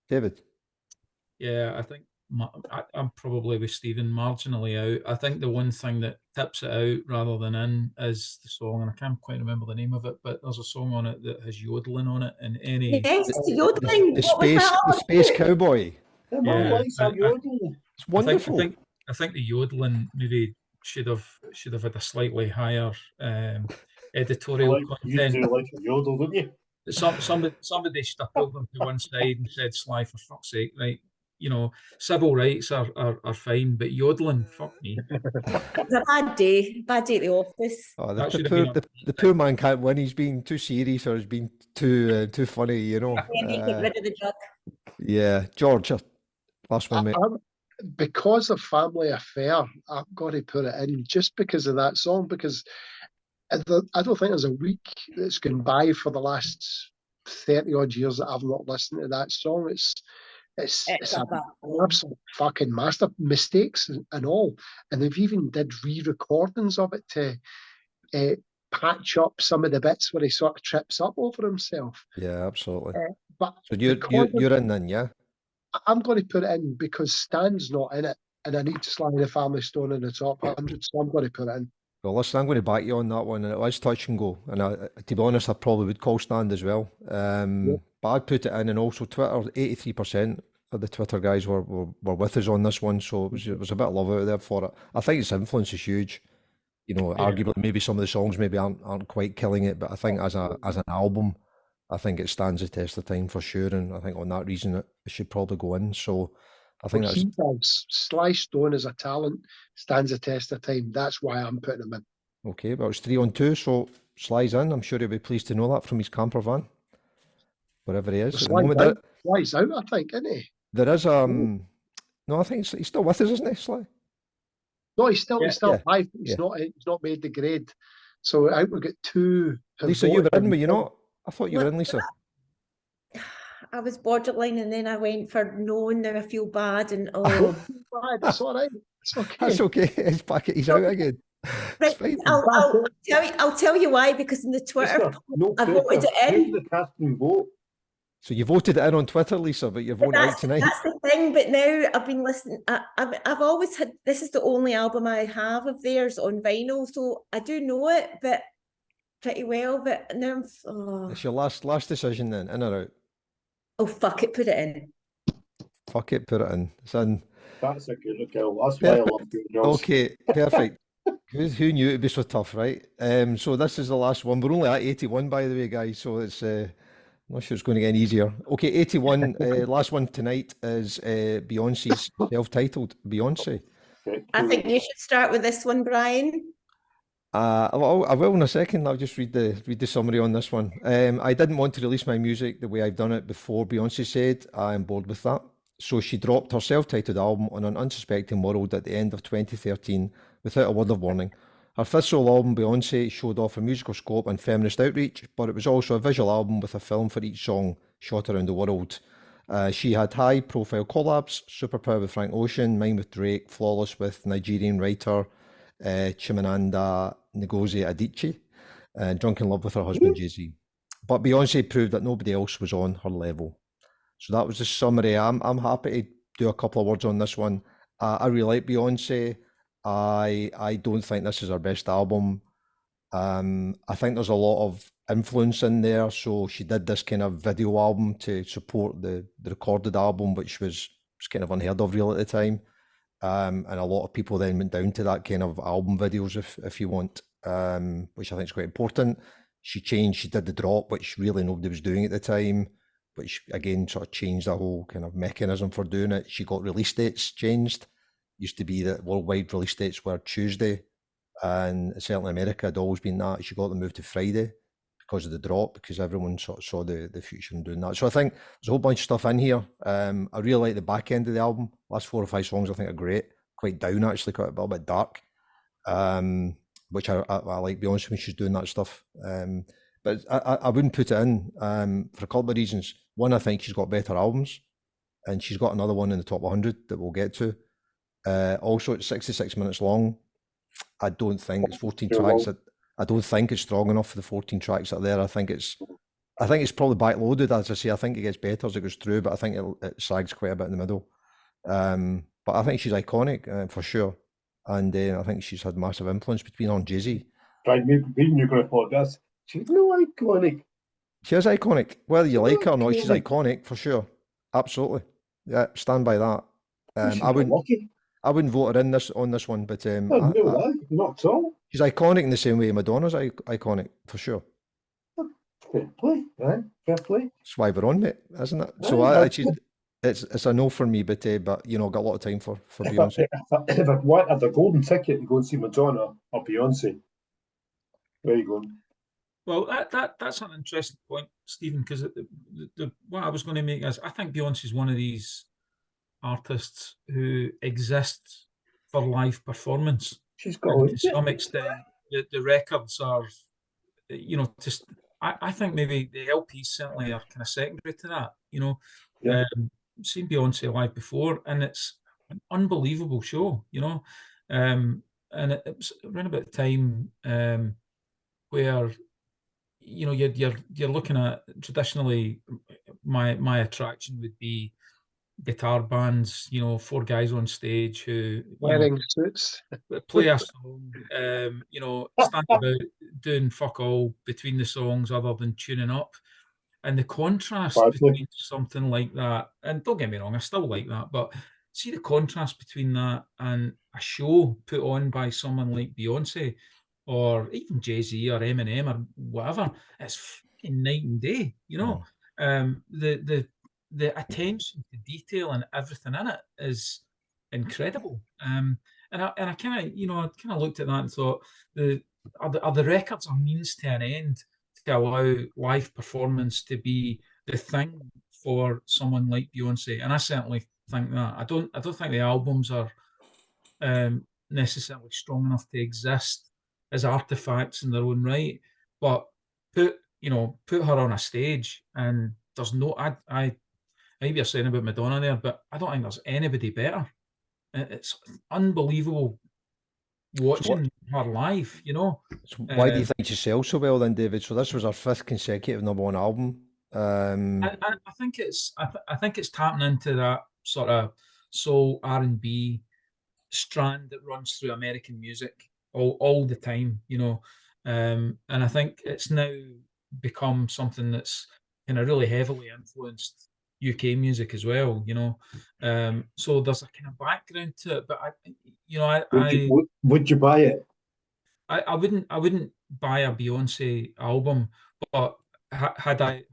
David? Yeah, I think I'm probably with Stephen, marginally out. I think the one thing that tips it out rather than in is the song, and I can't quite remember the name of it, but there's a song on it that has yodeling on it, and any... Yes, yodeling! The Space Cowboy. Yeah, it's wonderful. I think the yodeling maybe should have had a slightly higher editorial content. You do like a yodel, don't you? Somebody stuck them to one side and said, "Sly, for fuck's sake, right? You know, civil rights are fine, but yodeling, fuck me." It's a bad day at the office. Oh, the poor man can't win. He's been too serious or he's been too funny, you know. Get rid of the drug. Yeah, George, last one, mate. Because of Family Affair, I've got to put it in just because of that song, because I don't think there's a week that's gone by for the last 30 odd years that I've not listened to that song. It's It's a bad an album. absolute fucking master, mistakes and all. And they've even did re-recordings of it to patch up some of the bits where he sort of trips up over himself. Yeah, absolutely. But So you're in then, yeah? I'm going to put it in because Stan's not in it, and I need Sly and the Family Stone in the top 100, so I'm going to put it in. Well, listen, I'm going to back you on that one, and it was touch and go. And to be honest, I probably would call Stand as well. But I'd put it in, and also Twitter, 83% of the Twitter guys were with us on this one, so it was a bit of love out there for it. I think its influence is huge. You know, arguably, maybe some of the songs maybe aren't quite killing it, but I think as an album, I think it stands the test of time for sure, and I think on that reason it should probably go in. So I think He does. Sly Stone as a talent stands the test of time. That's why I'm putting him in. okay. Well, it's 3-2, so Sly's in. I'm sure he'll be pleased to know that from his camper van, wherever he is at the moment. Sly's out, I think, isn't he? There is no, I think he's still with us, isn't he, Sly? No, he's still alive. Yeah. He's not made the grade. So out we get two. Lisa, you were in, were you not? I thought you were in, Lisa. I was borderline, and then I went for no, and now I feel bad. And It's all right. It's okay. That's okay. He's out again. Right, I'll tell you why, because in the Twitter, I voted it in. The casting vote. So you voted it in on Twitter, Lisa, but you're voting out tonight. That's the thing. But now I've been listening. I've always had. This is the only album I have of theirs on vinyl, so I do know it, but pretty well. But now It's your last decision then, in or out? Oh, fuck it, put it in. Fuck it, put it in. It's in. That's a good look, Al. That's why I love you, Josh. Okay, perfect. Who knew it'd be so tough, right? So this is the last one. We're only at 81, by the way, guys. So it's I'm not sure it's going to get any easier. Okay, 81. Last one tonight is Beyonce's self-titled Beyonce. Okay. I think you should start with this one, Brian. Well, I will in a second. I'll just read the summary on this one. I didn't want to release my music the way I've done it before, Beyonce said. I am bored with that. So she dropped her self-titled album on an unsuspecting world at the end of 2013 without a word of warning. Her fifth solo album, Beyonce, showed off a musical scope and feminist outreach, but it was also a visual album with a film for each song shot around the world. She had high-profile collabs, Superpower with Frank Ocean, Mine with Drake, Flawless with Nigerian writer Chimamanda Ngozi Adichie, Drunk in Love with her husband Jay-Z. But Beyonce proved that nobody else was on her level. So that was the summary. I'm happy to do a couple of words on this one. I really like Beyonce. I don't think this is her best album. I think there's a lot of influence in there. So she did this kind of video album to support the recorded album, which was kind of unheard of really at the time. And a lot of people then went down to that kind of album videos, if you want, which I think is quite important. She did the drop, which really nobody was doing at the time, which again sort of changed the whole kind of mechanism for doing it. She got release dates changed. Used to be that worldwide release dates were Tuesday, and certainly America had always been that. She got them moved to Friday because of the drop, because everyone sort of saw the future in doing that. So I think there's a whole bunch of stuff in here. I really like the back end of the album. Last 4 or 5 songs I think are great. Quite down actually, quite a little bit dark. Which I like Beyonce when she's doing that stuff. But I wouldn't put it in for a couple of reasons. One, I think she's got better albums, and she's got another one in the top 100 that we'll get to. Also, it's 66 minutes long. I don't think it's 14 tracks. I don't think it's strong enough for the 14 tracks that are there. I think it's probably backloaded, as I say. I think it gets better as it goes through, but I think it sags quite a bit in the middle. But I think she's iconic for sure, and I think she's had massive influence between her and Jay-Z. Right, maybe you're going to thought this. She's no iconic. She is iconic. Whether you like her or not, she's iconic for sure. Absolutely. Yeah, stand by that. I wouldn't vote her in on this one, but not at all. She's iconic in the same way Madonna's iconic for sure. Fair play, right? Fair play. That's why we're on, mate, isn't it? So it's a no for me, but you know, got a lot of time for Beyonce. If I had a golden ticket to go and see Madonna or Beyonce, where are you going? Well, that's an interesting point, Stephen, because what I was going to make is I think Beyonce is one of these artists who exists for live performance. She's got to some extent. The records are, you know, I think maybe the LPs certainly are kind of secondary to that. You know, yeah. seen Beyonce live before, and it's an unbelievable show, you know. And it was around about the time where, you know, you're looking at traditionally, my attraction would be guitar bands, you know, 4 guys on stage who, you know, Wearing suits. play a song, you know, stand about doing fuck all between the songs other than tuning up. And the contrast Partly. between something like that, and don't get me wrong, I still like that, but see the contrast between that and a show put on by someone like Beyonce or even Jay-Z or Eminem or whatever, it's fucking night and day, you know. The attention to detail and everything in it is incredible. And I kind of, you know, I kind of looked at that and thought, are the records a means to an end to allow live performance to be the thing for someone like Beyonce? And I certainly think that. I don't think the albums are necessarily strong enough to exist as artifacts in their own right. But put her on a stage, and there's no, I maybe you're saying about Madonna there, but I don't think there's anybody better. It's unbelievable watching her live, you know. So why do you think she sells so well then, David? So this was her 5th consecutive #1 album. I think it's tapping into that sort of soul R&B strand that runs through American music all the time, you know. And I think it's now become something that's kind of really heavily influenced UK music as well, you know. So there's a kind of background to it, but would you buy it? I wouldn't buy a Beyonce album, but had I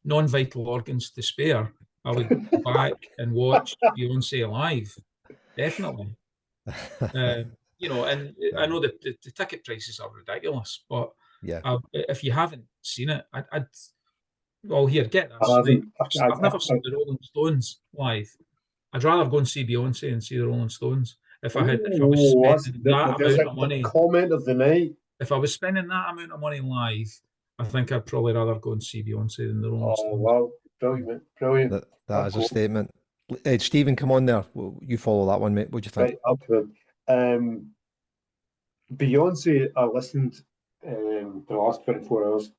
non-vital organs to spare, I would go back and watch Beyonce live, definitely. You know, and I know the ticket prices are ridiculous, but yeah, if you haven't seen it, I'd well, here, get this. I've never seen the Rolling Stones live. I'd rather go and see Beyonce and see the Rolling Stones if I was spending that amount of money. Comment of the night. If I was spending that amount of money live, I think I'd probably rather go and see Beyonce than the Rolling Stones. Oh wow, brilliant, brilliant. That is a statement. Stephen, come on there. You follow that one, mate. What do you think? Right, up to it. Beyonce, I listened the last 24 hours.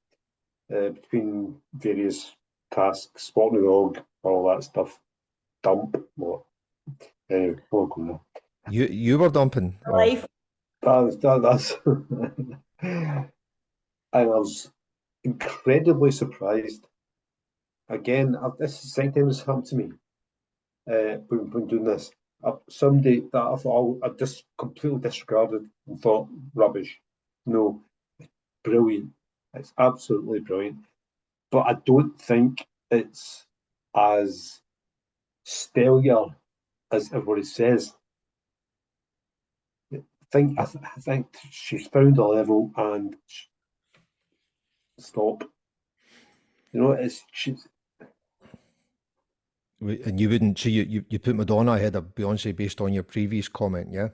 Between various tasks, spotting the dog, all that stuff, dump, what? Anyway, we'll go now. You were dumping? Life. That's and I was incredibly surprised. Again, this is the second time this happened to me when doing this. Somebody that I thought I just completely disregarded and thought, rubbish. No, brilliant. It's absolutely brilliant. But I don't think it's as stellar as everybody says. I think she's found a level and stop. You know, she's. And you wouldn't, so you put Madonna ahead of Beyonce based on your previous comment, yeah?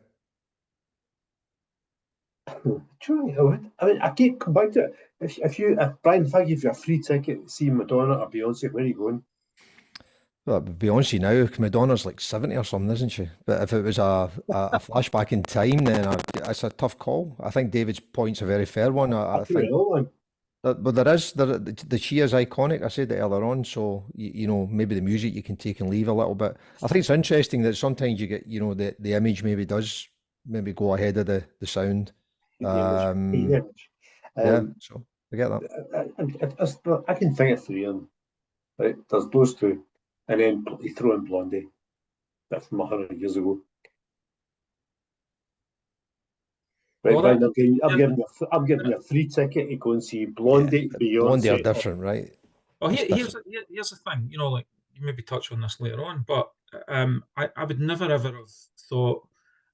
I mean, I keep coming back to it. If Brian, if I give you a free ticket to see Madonna or Beyonce, where are you going? Well, Beyonce now, Madonna's like 70 or something, isn't she? But if it was a flashback in time, then it's a tough call. I think David's point's a very fair one. I think. But she is iconic. I said that earlier on. So you know, maybe the music you can take and leave a little bit. I think it's interesting that sometimes you get, you know, the image maybe does go ahead of the sound. Yeah, so I get that. I can think of 3 of them. Right, there's those 2, and then you throw in Blondie. That's from 100 years ago. Right, Brian, I'm giving you a free ticket to go and see Blondie, Beyonce. Blondie are different, right? Well, here's the thing. You know, like you maybe touch on this later on, but I would never ever have thought,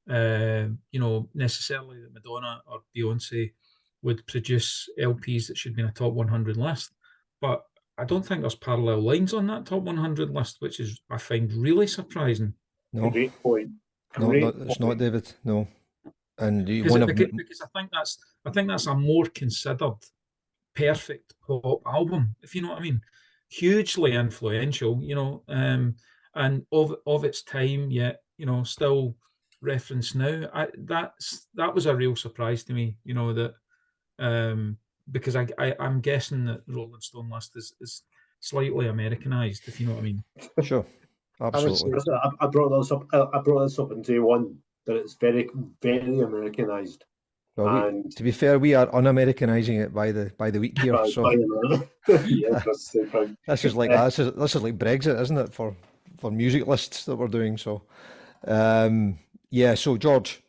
you know, necessarily that Madonna or Beyonce would produce LPs that should be in a top 100 list. But I don't think there's parallel lines on that top 100 list, which is, I find, really surprising. No. Great point. It's not, David. No. And because I think that's a more considered perfect pop album, if you know what I mean. hugely influential, you know, and of its time, yet, you know, still referenced now. That was a real surprise to me, you know, that because I'm guessing that Rolling Stone list is slightly Americanized, if you know what I mean. Sure, absolutely. I brought this up. I brought this up in day one, that it's very, very Americanized. Well, and to be fair, we are un-Americanizing it by the week here. So yeah, that's the thing. this is like this is like Brexit, isn't it, for music lists that we're doing? So, yeah. So George,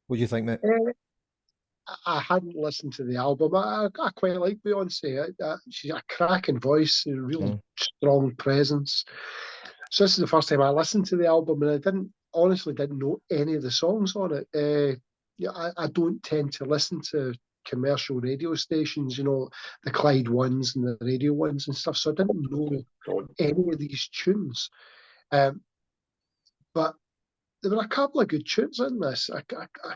what do you think, mate? I hadn't listened to the album. I quite like Beyonce. She's a cracking voice, a real strong presence. So this is the first time I listened to the album, and I honestly didn't know any of the songs on it. Yeah, I don't tend to listen to commercial radio stations, you know, the Clyde ones and the radio ones and stuff. So I didn't know any of these tunes. But there were a couple of good tunes in this. I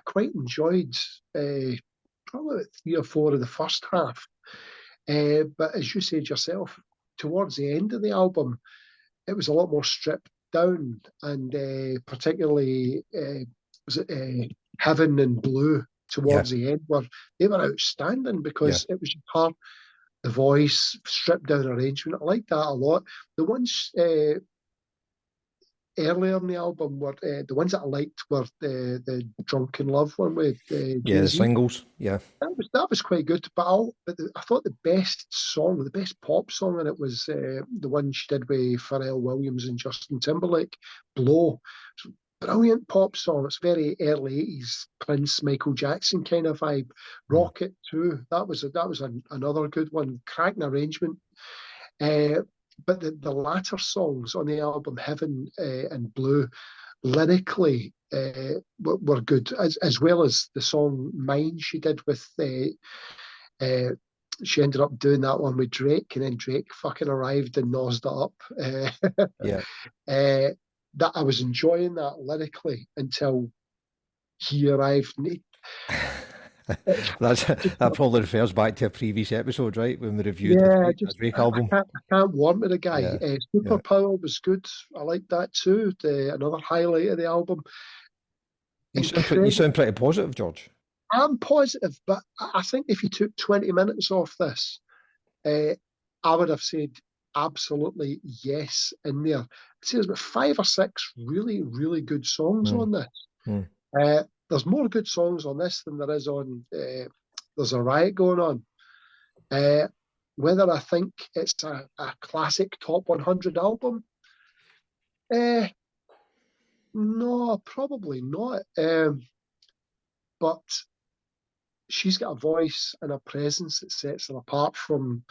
quite enjoyed probably 3 or 4 of the first half. But as you said yourself, towards the end of the album, it was a lot more stripped down, and particularly was it Heaven and Blue towards the end, where they were outstanding because it was just her, the voice, stripped down arrangement. I liked that a lot. The ones earlier in the album were the ones that I liked were the Drunken Love one with the singles. Yeah, that was quite good. But I thought the best song, the best pop song in it was the one she did with Pharrell Williams and Justin Timberlake, Blow. Brilliant pop song. It's very early 80s Prince, Michael Jackson kind of vibe. Rocket too. That was another good one. Cracking arrangement. But the latter songs on the album, Heaven and Blue, lyrically were good, as well as the song Mine she did with she ended up doing that one with Drake, and then Drake fucking arrived and nosed it up. That I was enjoying that lyrically until he arrived. That probably refers back to a previous episode, right? When we reviewed the Drake album. I can't warm to the guy. Superpower was good. I like that too. Another highlight of the album. You sound pretty positive, George. I'm positive, but I think if you took 20 minutes off this, I would have said absolutely yes in there. I'd say there's about 5 or 6 really, really good songs on this. There's more good songs on this than there is on There's a Riot Going On. Whether I think it's a classic top 100 album, no, probably not. But she's got a voice and a presence that sets her apart from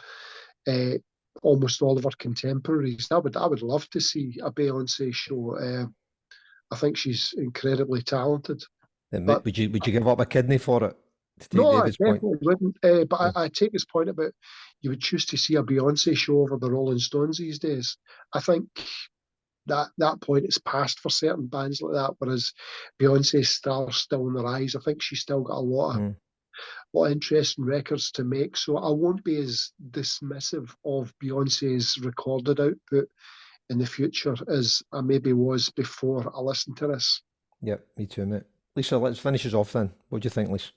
almost all of her contemporaries. I would love to see a Beyonce show. I think she's incredibly talented. But would you give up a kidney for it? No, I definitely wouldn't. But I take his point about you would choose to see a Beyonce show over the Rolling Stones these days. I think that point is past for certain bands like that, whereas Beyonce's star's still on the rise. I think she's still got a lot of interesting records to make. So I won't be as dismissive of Beyonce's recorded output in the future as I maybe was before I listened to this. Yep, me too, mate. Lisa, let's finish us off then. What do you think, Lisa?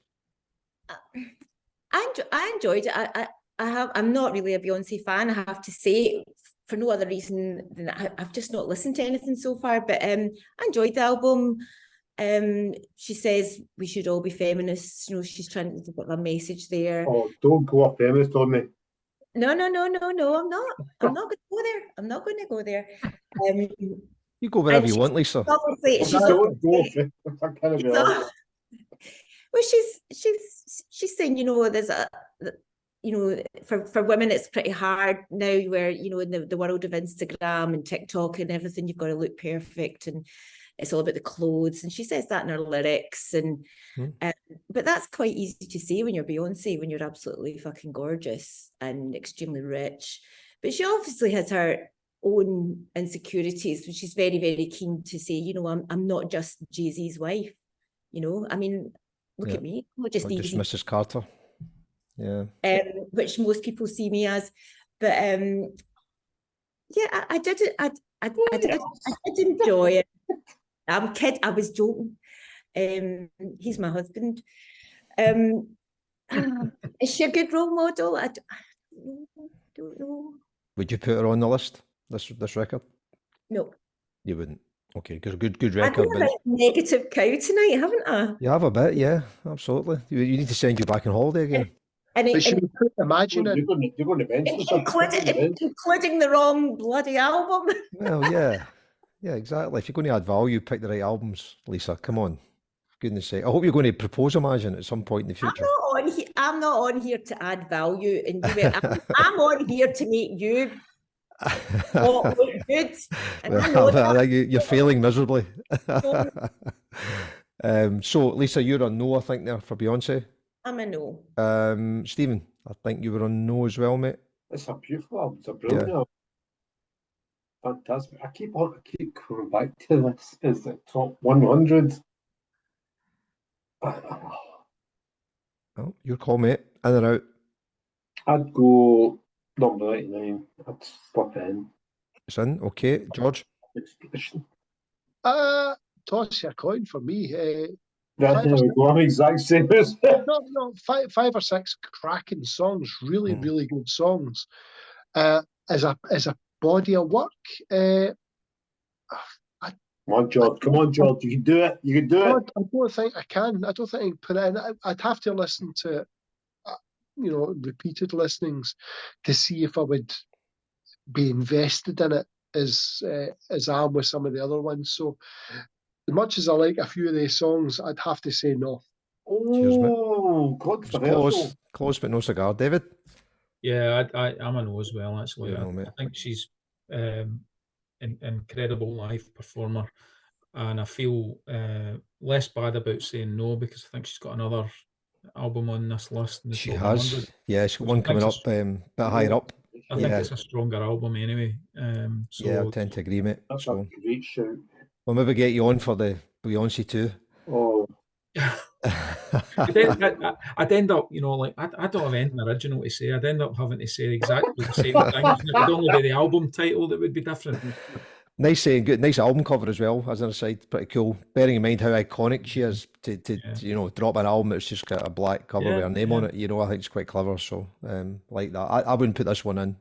I enjoyed it. I'm not really a Beyonce fan, I have to say, for no other reason than I've just not listened to anything so far. But I enjoyed the album. She says we should all be feminists. You know, she's trying to put a message there. Oh, don't go off feminist on me. No, I'm not. I'm not going to go there. I'm not going to go there. You go wherever you want, Lisa. Obviously, well, she's saying, you know, there's for women it's pretty hard now, where, you know, in the world of Instagram and TikTok and everything, you've got to look perfect and it's all about the clothes. And she says that in her lyrics, and but that's quite easy to say when you're Beyonce, when you're absolutely fucking gorgeous and extremely rich. But she obviously has her own insecurities, which she's very, very keen to say, you know, I'm not just Jay-Z's wife, you know. I mean, look at me, not just Mrs. Carter. Yeah. Which most people see me as. But Yeah, I did it. I did enjoy it. I'm kidding. I was joking. He's my husband. Is she a good role model? I don't know. Would you put her on the list? This record? No. You wouldn't. Okay, good I've record. been a negative cow tonight, haven't I? You have a bit, yeah, absolutely. You need to send you back on holiday again. But should we put Imagine it? You're going to mention including the wrong bloody album. Well, yeah, exactly. If you're going to add value, pick the right albums, Lisa. Come on, for goodness sake. I hope you're going to propose Imagine at some point in the future. I'm not on here to add value, and I'm on here to make you look good. I think you're failing miserably. So, Lisa, you're on no, I think, there for Beyonce. I'm a no. Stephen, I think you were on no as well, mate. It's a beautiful album. It's a brilliant album. Fantastic. I keep coming back to this. Is the top 100? Oh, your call, mate. In or out? I'd go number 99. I'd slip it in. It's in. Okay, George. Toss your coin for me. I'm exact same as No, five or six cracking songs, really good songs. As a body of work, Come on, George. You can do it. You can do it. I don't think I can. I don't think I can put it in. I'd have to listen to it, repeated listenings to see if I would be invested in it as I am with some of the other ones. So, as much as I like a few of these songs, I'd have to say no. Oh, close but no cigar. David? Yeah, I'm a no as well, actually. Yeah, I think she's an incredible live performer, and I feel less bad about saying no because I think she's got another album on this list. She has. 100, yeah, she's got one coming up a bit higher up. I think it's a stronger album anyway. Yeah, I tend to agree, mate. That's a great shout. We'll maybe get you on for the Beyonce too. Oh. I'd end up, I don't have anything original to say. I'd end up having to say exactly the same things. It would only be the album title that would be different. Nice album cover as well, as an aside, pretty cool. Bearing in mind how iconic she is to drop an album that's just got a black cover with her name on it. I think it's quite clever. So like that. I wouldn't put this one in,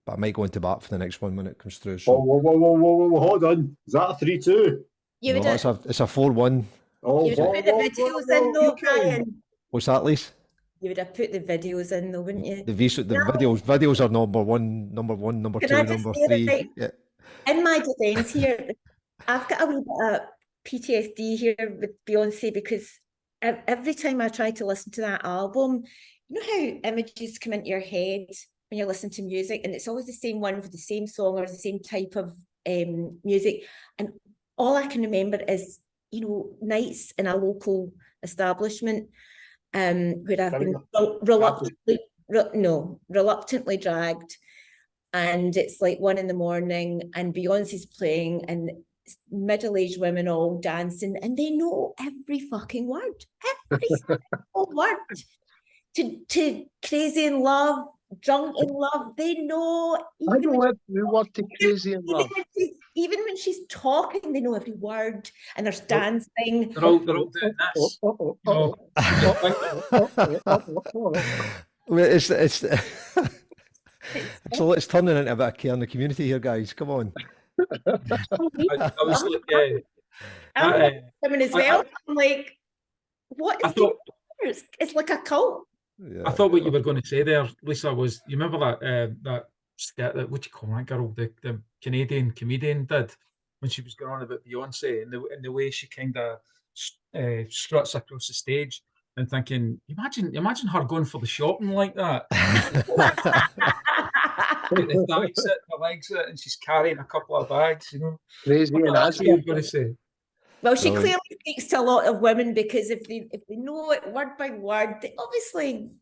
but I might go into bat for the next one when it comes through. So. Whoa, hold on. Is that a 3-2? It's a 4-1. You would have put the videos in though, Brian. What's that, Lise? You would have put the videos in though, wouldn't you? The videos are number one, number two, number three. Yeah. In my defence here, I've got a wee bit of PTSD here with Beyonce because every time I try to listen to that album, you know how images come into your head when you're listening to music, and it's always the same one with the same song or the same type of music, and all I can remember is nights in a local establishment where I've been reluctantly dragged, and it's like 1 a.m. and Beyonce's playing and middle-aged women all dancing, and they know every fucking word, every single word to Crazy in Love, Drunk in Love. They know. I know every word to Crazy in Love. Even when she's talking, they know every word, and there's dancing. They're all doing this. So let's turn it into a bit of care in the community here, guys. Come on. I was like, women as well. I'm like, what is it's like a cult. Yeah. I thought what you were going to say there, Lisa, was you remember that skit that, what do you call that girl, the Canadian comedian did when she was going on about Beyonce and the way she kind of struts across the stage, and thinking, imagine her going for the shopping like that. The thighs it, the legs it, and she's carrying a couple of bags, Crazy and that's what you're going to say. Well, she clearly speaks to a lot of women because if they know it word by word, they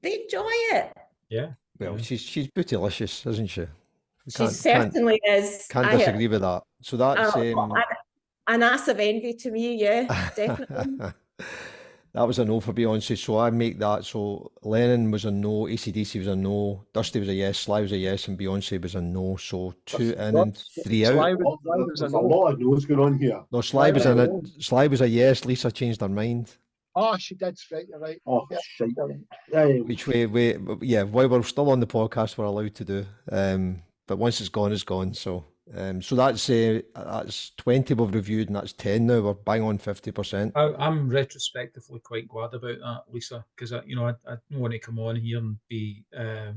enjoy it. Yeah. Well, she's bootylicious, isn't she? She certainly is. Can't disagree with that. So that's an ass of envy to me, yeah, definitely. That was a no for Beyonce, so I make that. So Lennon was a no, AC/DC was a no, Dusty was a yes, Sly was a yes, and Beyonce was a no. So 2 in and 3 out. Sly was There's a a no. lot of no's going on here. No, Sly was Sly Sly was a yes. Lisa changed her mind. Oh, she did. Right, you're right. Oh, Yeah. shite. Yeah, Which while we're still on the podcast, we're allowed to do. But once it's gone, it's gone. So that's 20 we've reviewed, and that's 10 now. We're bang on 50%. I'm retrospectively quite glad about that, Lisa, because I don't want to come on here and be a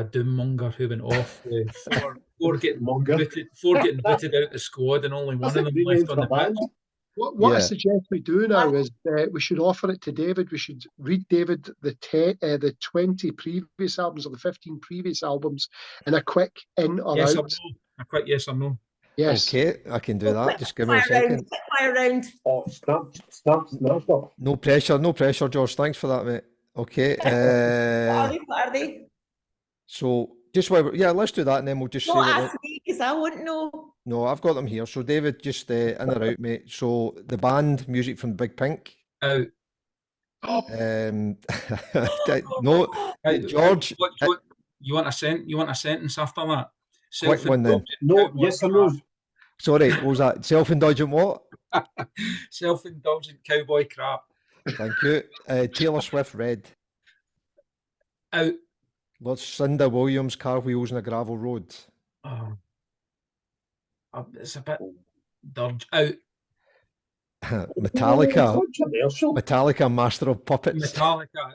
doom monger who went off for getting booted out the squad and only one of them left on the pitch. What I suggest we do now is we should offer it to David. We should read David the 20 previous albums or the 15 previous albums in a quick in or yes out. Or no. A quick yes or no. Yes. Okay, I can do that. Just give me a second. Fire round. Oh, snap. No pressure, George. Thanks for that, mate. Okay. What are they? So just let's do that, and then we'll just Don't say ask me, because I wouldn't know. No, I've got them here. So David, just in or out, mate. So the band, music from Big Pink. Out. No, George. You want a sentence after that? Quick one then. No, yes or no. Sorry, what was that? Self-indulgent what? Self-indulgent cowboy crap. Thank you. Taylor Swift, Red. Out. Lucinda Williams, Car Wheels on a Gravel Road. Oh. It's a bit dirge. Out. Metallica, Master of Puppets. Metallica.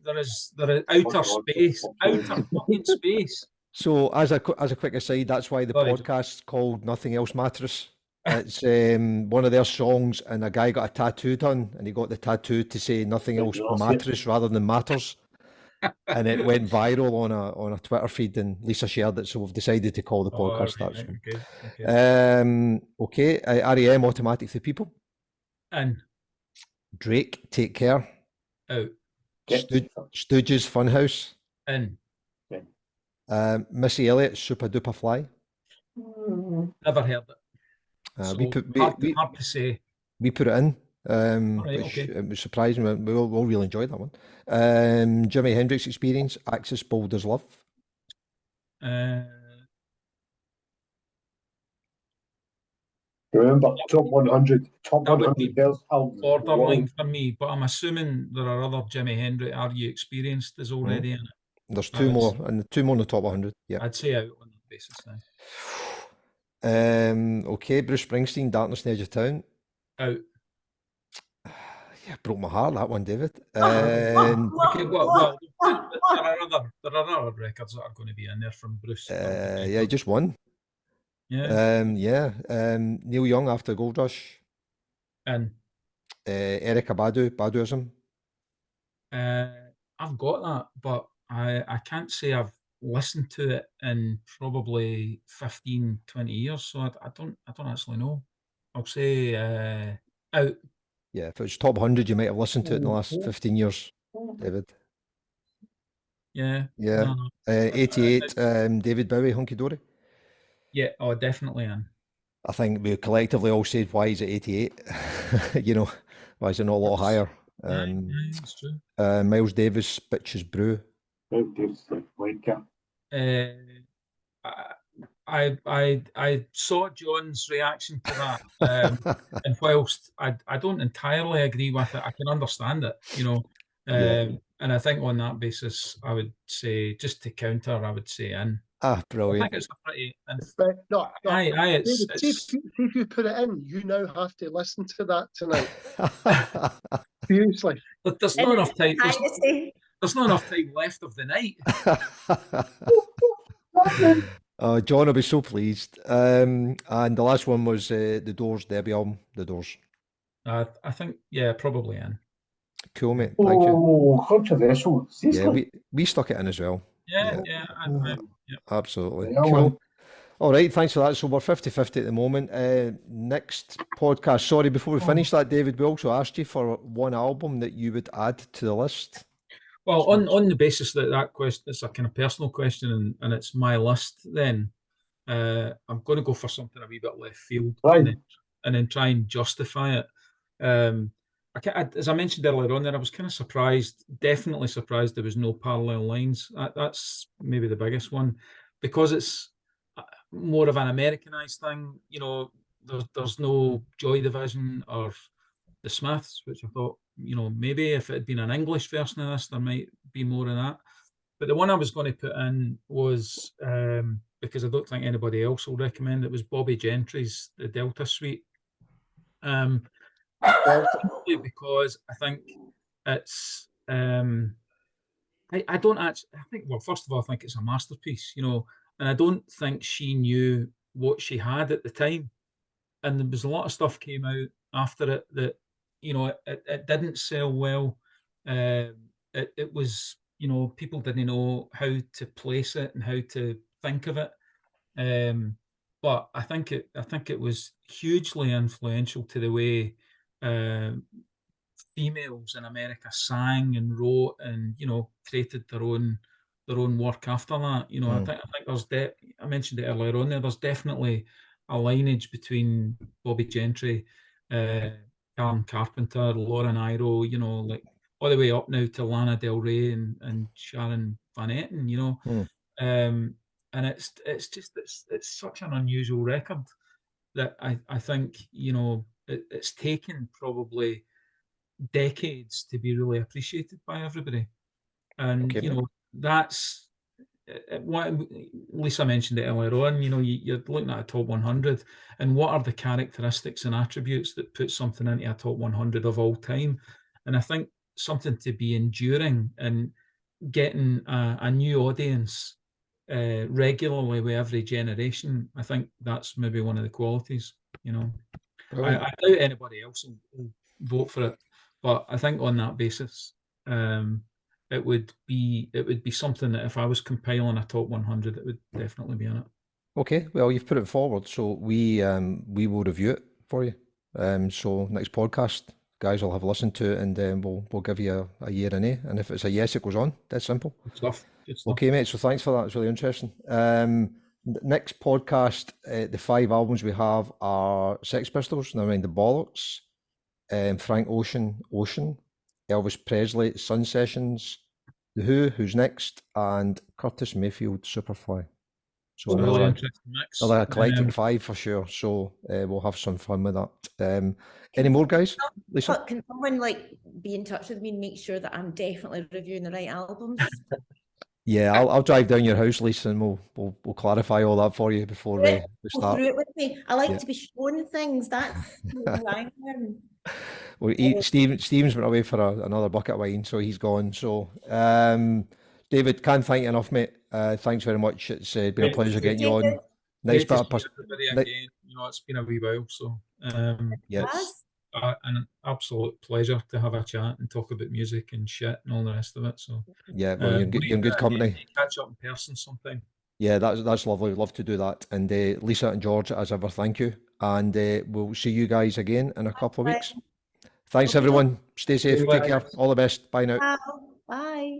There is outer space. Outer fucking space. So as a quick aside, that's why the podcast's called Nothing Else Mattress. It's one of their songs, and a guy got a tattoo done, and he got the tattoo to say nothing else mattress rather than matters. And it went viral on a Twitter feed, and Lisa shared it, so we've decided to call the podcast that. Okay. REM, Automatic for People. In. Drake, Take Care. Out. Stooges, Funhouse. In. Missy Elliott, Super Duper Fly. Never heard it. Hard to say. We put it in. Okay. It was surprising. We all really enjoyed that one. Jimi Hendrix Experience, Axis, Bold as Love. Remember, top 100 albums. Borderline for me, but I'm assuming there are other Jimi Hendrix. Are You Experienced is already in it? There's two more, and 2 more in the top 100. Yeah, I'd say out on that basis now. Okay, Bruce Springsteen, Darkness on the Edge of Town. Out. Yeah, broke my heart, that one, David. Okay, well, there are other records that are going to be in there from Bruce. Yeah, just one. Yeah. Neil Young, After Gold Rush. And Erykah Badu, Baduism. I've got that, but I can't say I've listened to it in probably 15, 20 years, so I don't actually know. I'll say out. Yeah, if it was top 100, you might have listened to it in the last 15 years, David. Yeah. 88, David Bowie, Hunky Dory. Yeah, definitely in. I think we collectively all said, why is it 88? Why is it not a lot higher? That's true. Miles Davis, Bitches Brew. I saw John's reaction to that, and whilst I don't entirely agree with it, I can understand it, and I think on that basis, I would say, just to counter, I would say in. Brilliant. I think it's a pretty. No. See if you put it in, you now have to listen to that tonight. Seriously. But there's not enough time. There's not enough time left of the night. John will be so pleased. And the last one was the Doors debut album, The Doors. I think, probably in. Cool, mate. Thank you. Oh, controversial. Yeah, we stuck it in as well. Yeah. Absolutely. Cool. All right, thanks for that. So we're 50-50 at the moment. Next podcast, sorry, before we finish that, David, we also asked you for one album that you would add to the list. Well, on the basis that question is a kind of personal question and it's my list, then I'm going to go for something a wee bit left field, and then try and justify it. as I mentioned earlier on there, I was kind of surprised, definitely surprised there was no parallel lines. That's maybe the biggest one, because it's more of an Americanized thing. You know, there's no Joy Division or the Smiths, which I thought, you know, maybe if it had been an English version of this, there might be more of that. But the one I was going to put in was, because I don't think anybody else will recommend it, was Bobby Gentry's The Delta Suite. Because I think it's, I don't actually, I think, well, first of all, I think it's a masterpiece, you know, and I don't think she knew what she had at the time. And there was a lot of stuff came out after it that, you know, it didn't sell well. It was, you know, people didn't know how to place it and how to think of it. But I think it was hugely influential to the way females in America sang and wrote and, you know, created their own work after that. You know, I think there's I mentioned it earlier on there. There's definitely a lineage between Bobby Gentry, Karen Carpenter, Lauren Iroh, you know, like all the way up now to Lana Del Rey and Sharon Van Etten, you know. And it's just such an unusual record that I think, you know, it's taken probably decades to be really appreciated by everybody. And you know, that's what Lisa mentioned it earlier on. You know, you're looking at a top 100, and what are the characteristics and attributes that put something into a top 100 of all time? And I think something to be enduring and getting a new audience regularly with every generation, I think that's maybe one of the qualities. You know, I doubt anybody else will vote for it, but I think on that basis, it would be something that if I was compiling a top 100, it would definitely be in it. Okay, well, you've put it forward, so we will review it for you. So next podcast, guys will have listened to it, and then we'll give you a year and a. And if it's a yes, it goes on. That's simple. Good stuff. Okay, mate. So thanks for that. It's really interesting. Next podcast, the 5 albums we have are Sex Pistols, Never Mind the Bollocks, Frank Ocean, Elvis Presley, Sun Sessions, The Who, Who's Next, and Curtis Mayfield, Superfly. So really interesting mix. Another eclectic 5 for sure. So we'll have some fun with that. Any more, guys? Lisa? Can someone like be in touch with me and make sure that I'm definitely reviewing the right albums? Yeah, I'll drive down your house, Lisa, and we'll clarify all that for you before we start. Go through it with me. I like to be shown things. That's who I am. Well, Steven's went away for another bucket of wine, so he's gone. So, David, can't thank you enough, mate. Thanks very much. It's been a pleasure getting you on. Nice bit of again. You know, it's been a wee while, so yes, an absolute pleasure to have a chat and talk about music and shit and all the rest of it. So yeah, well, you're in good company. Catch up in person sometime. Yeah, that's lovely. Love to do that. And Lisa and George, as ever, thank you. And we'll see you guys again in a couple of weeks. Thanks, everyone. Stay safe. Take care. All the best. Bye now. Bye.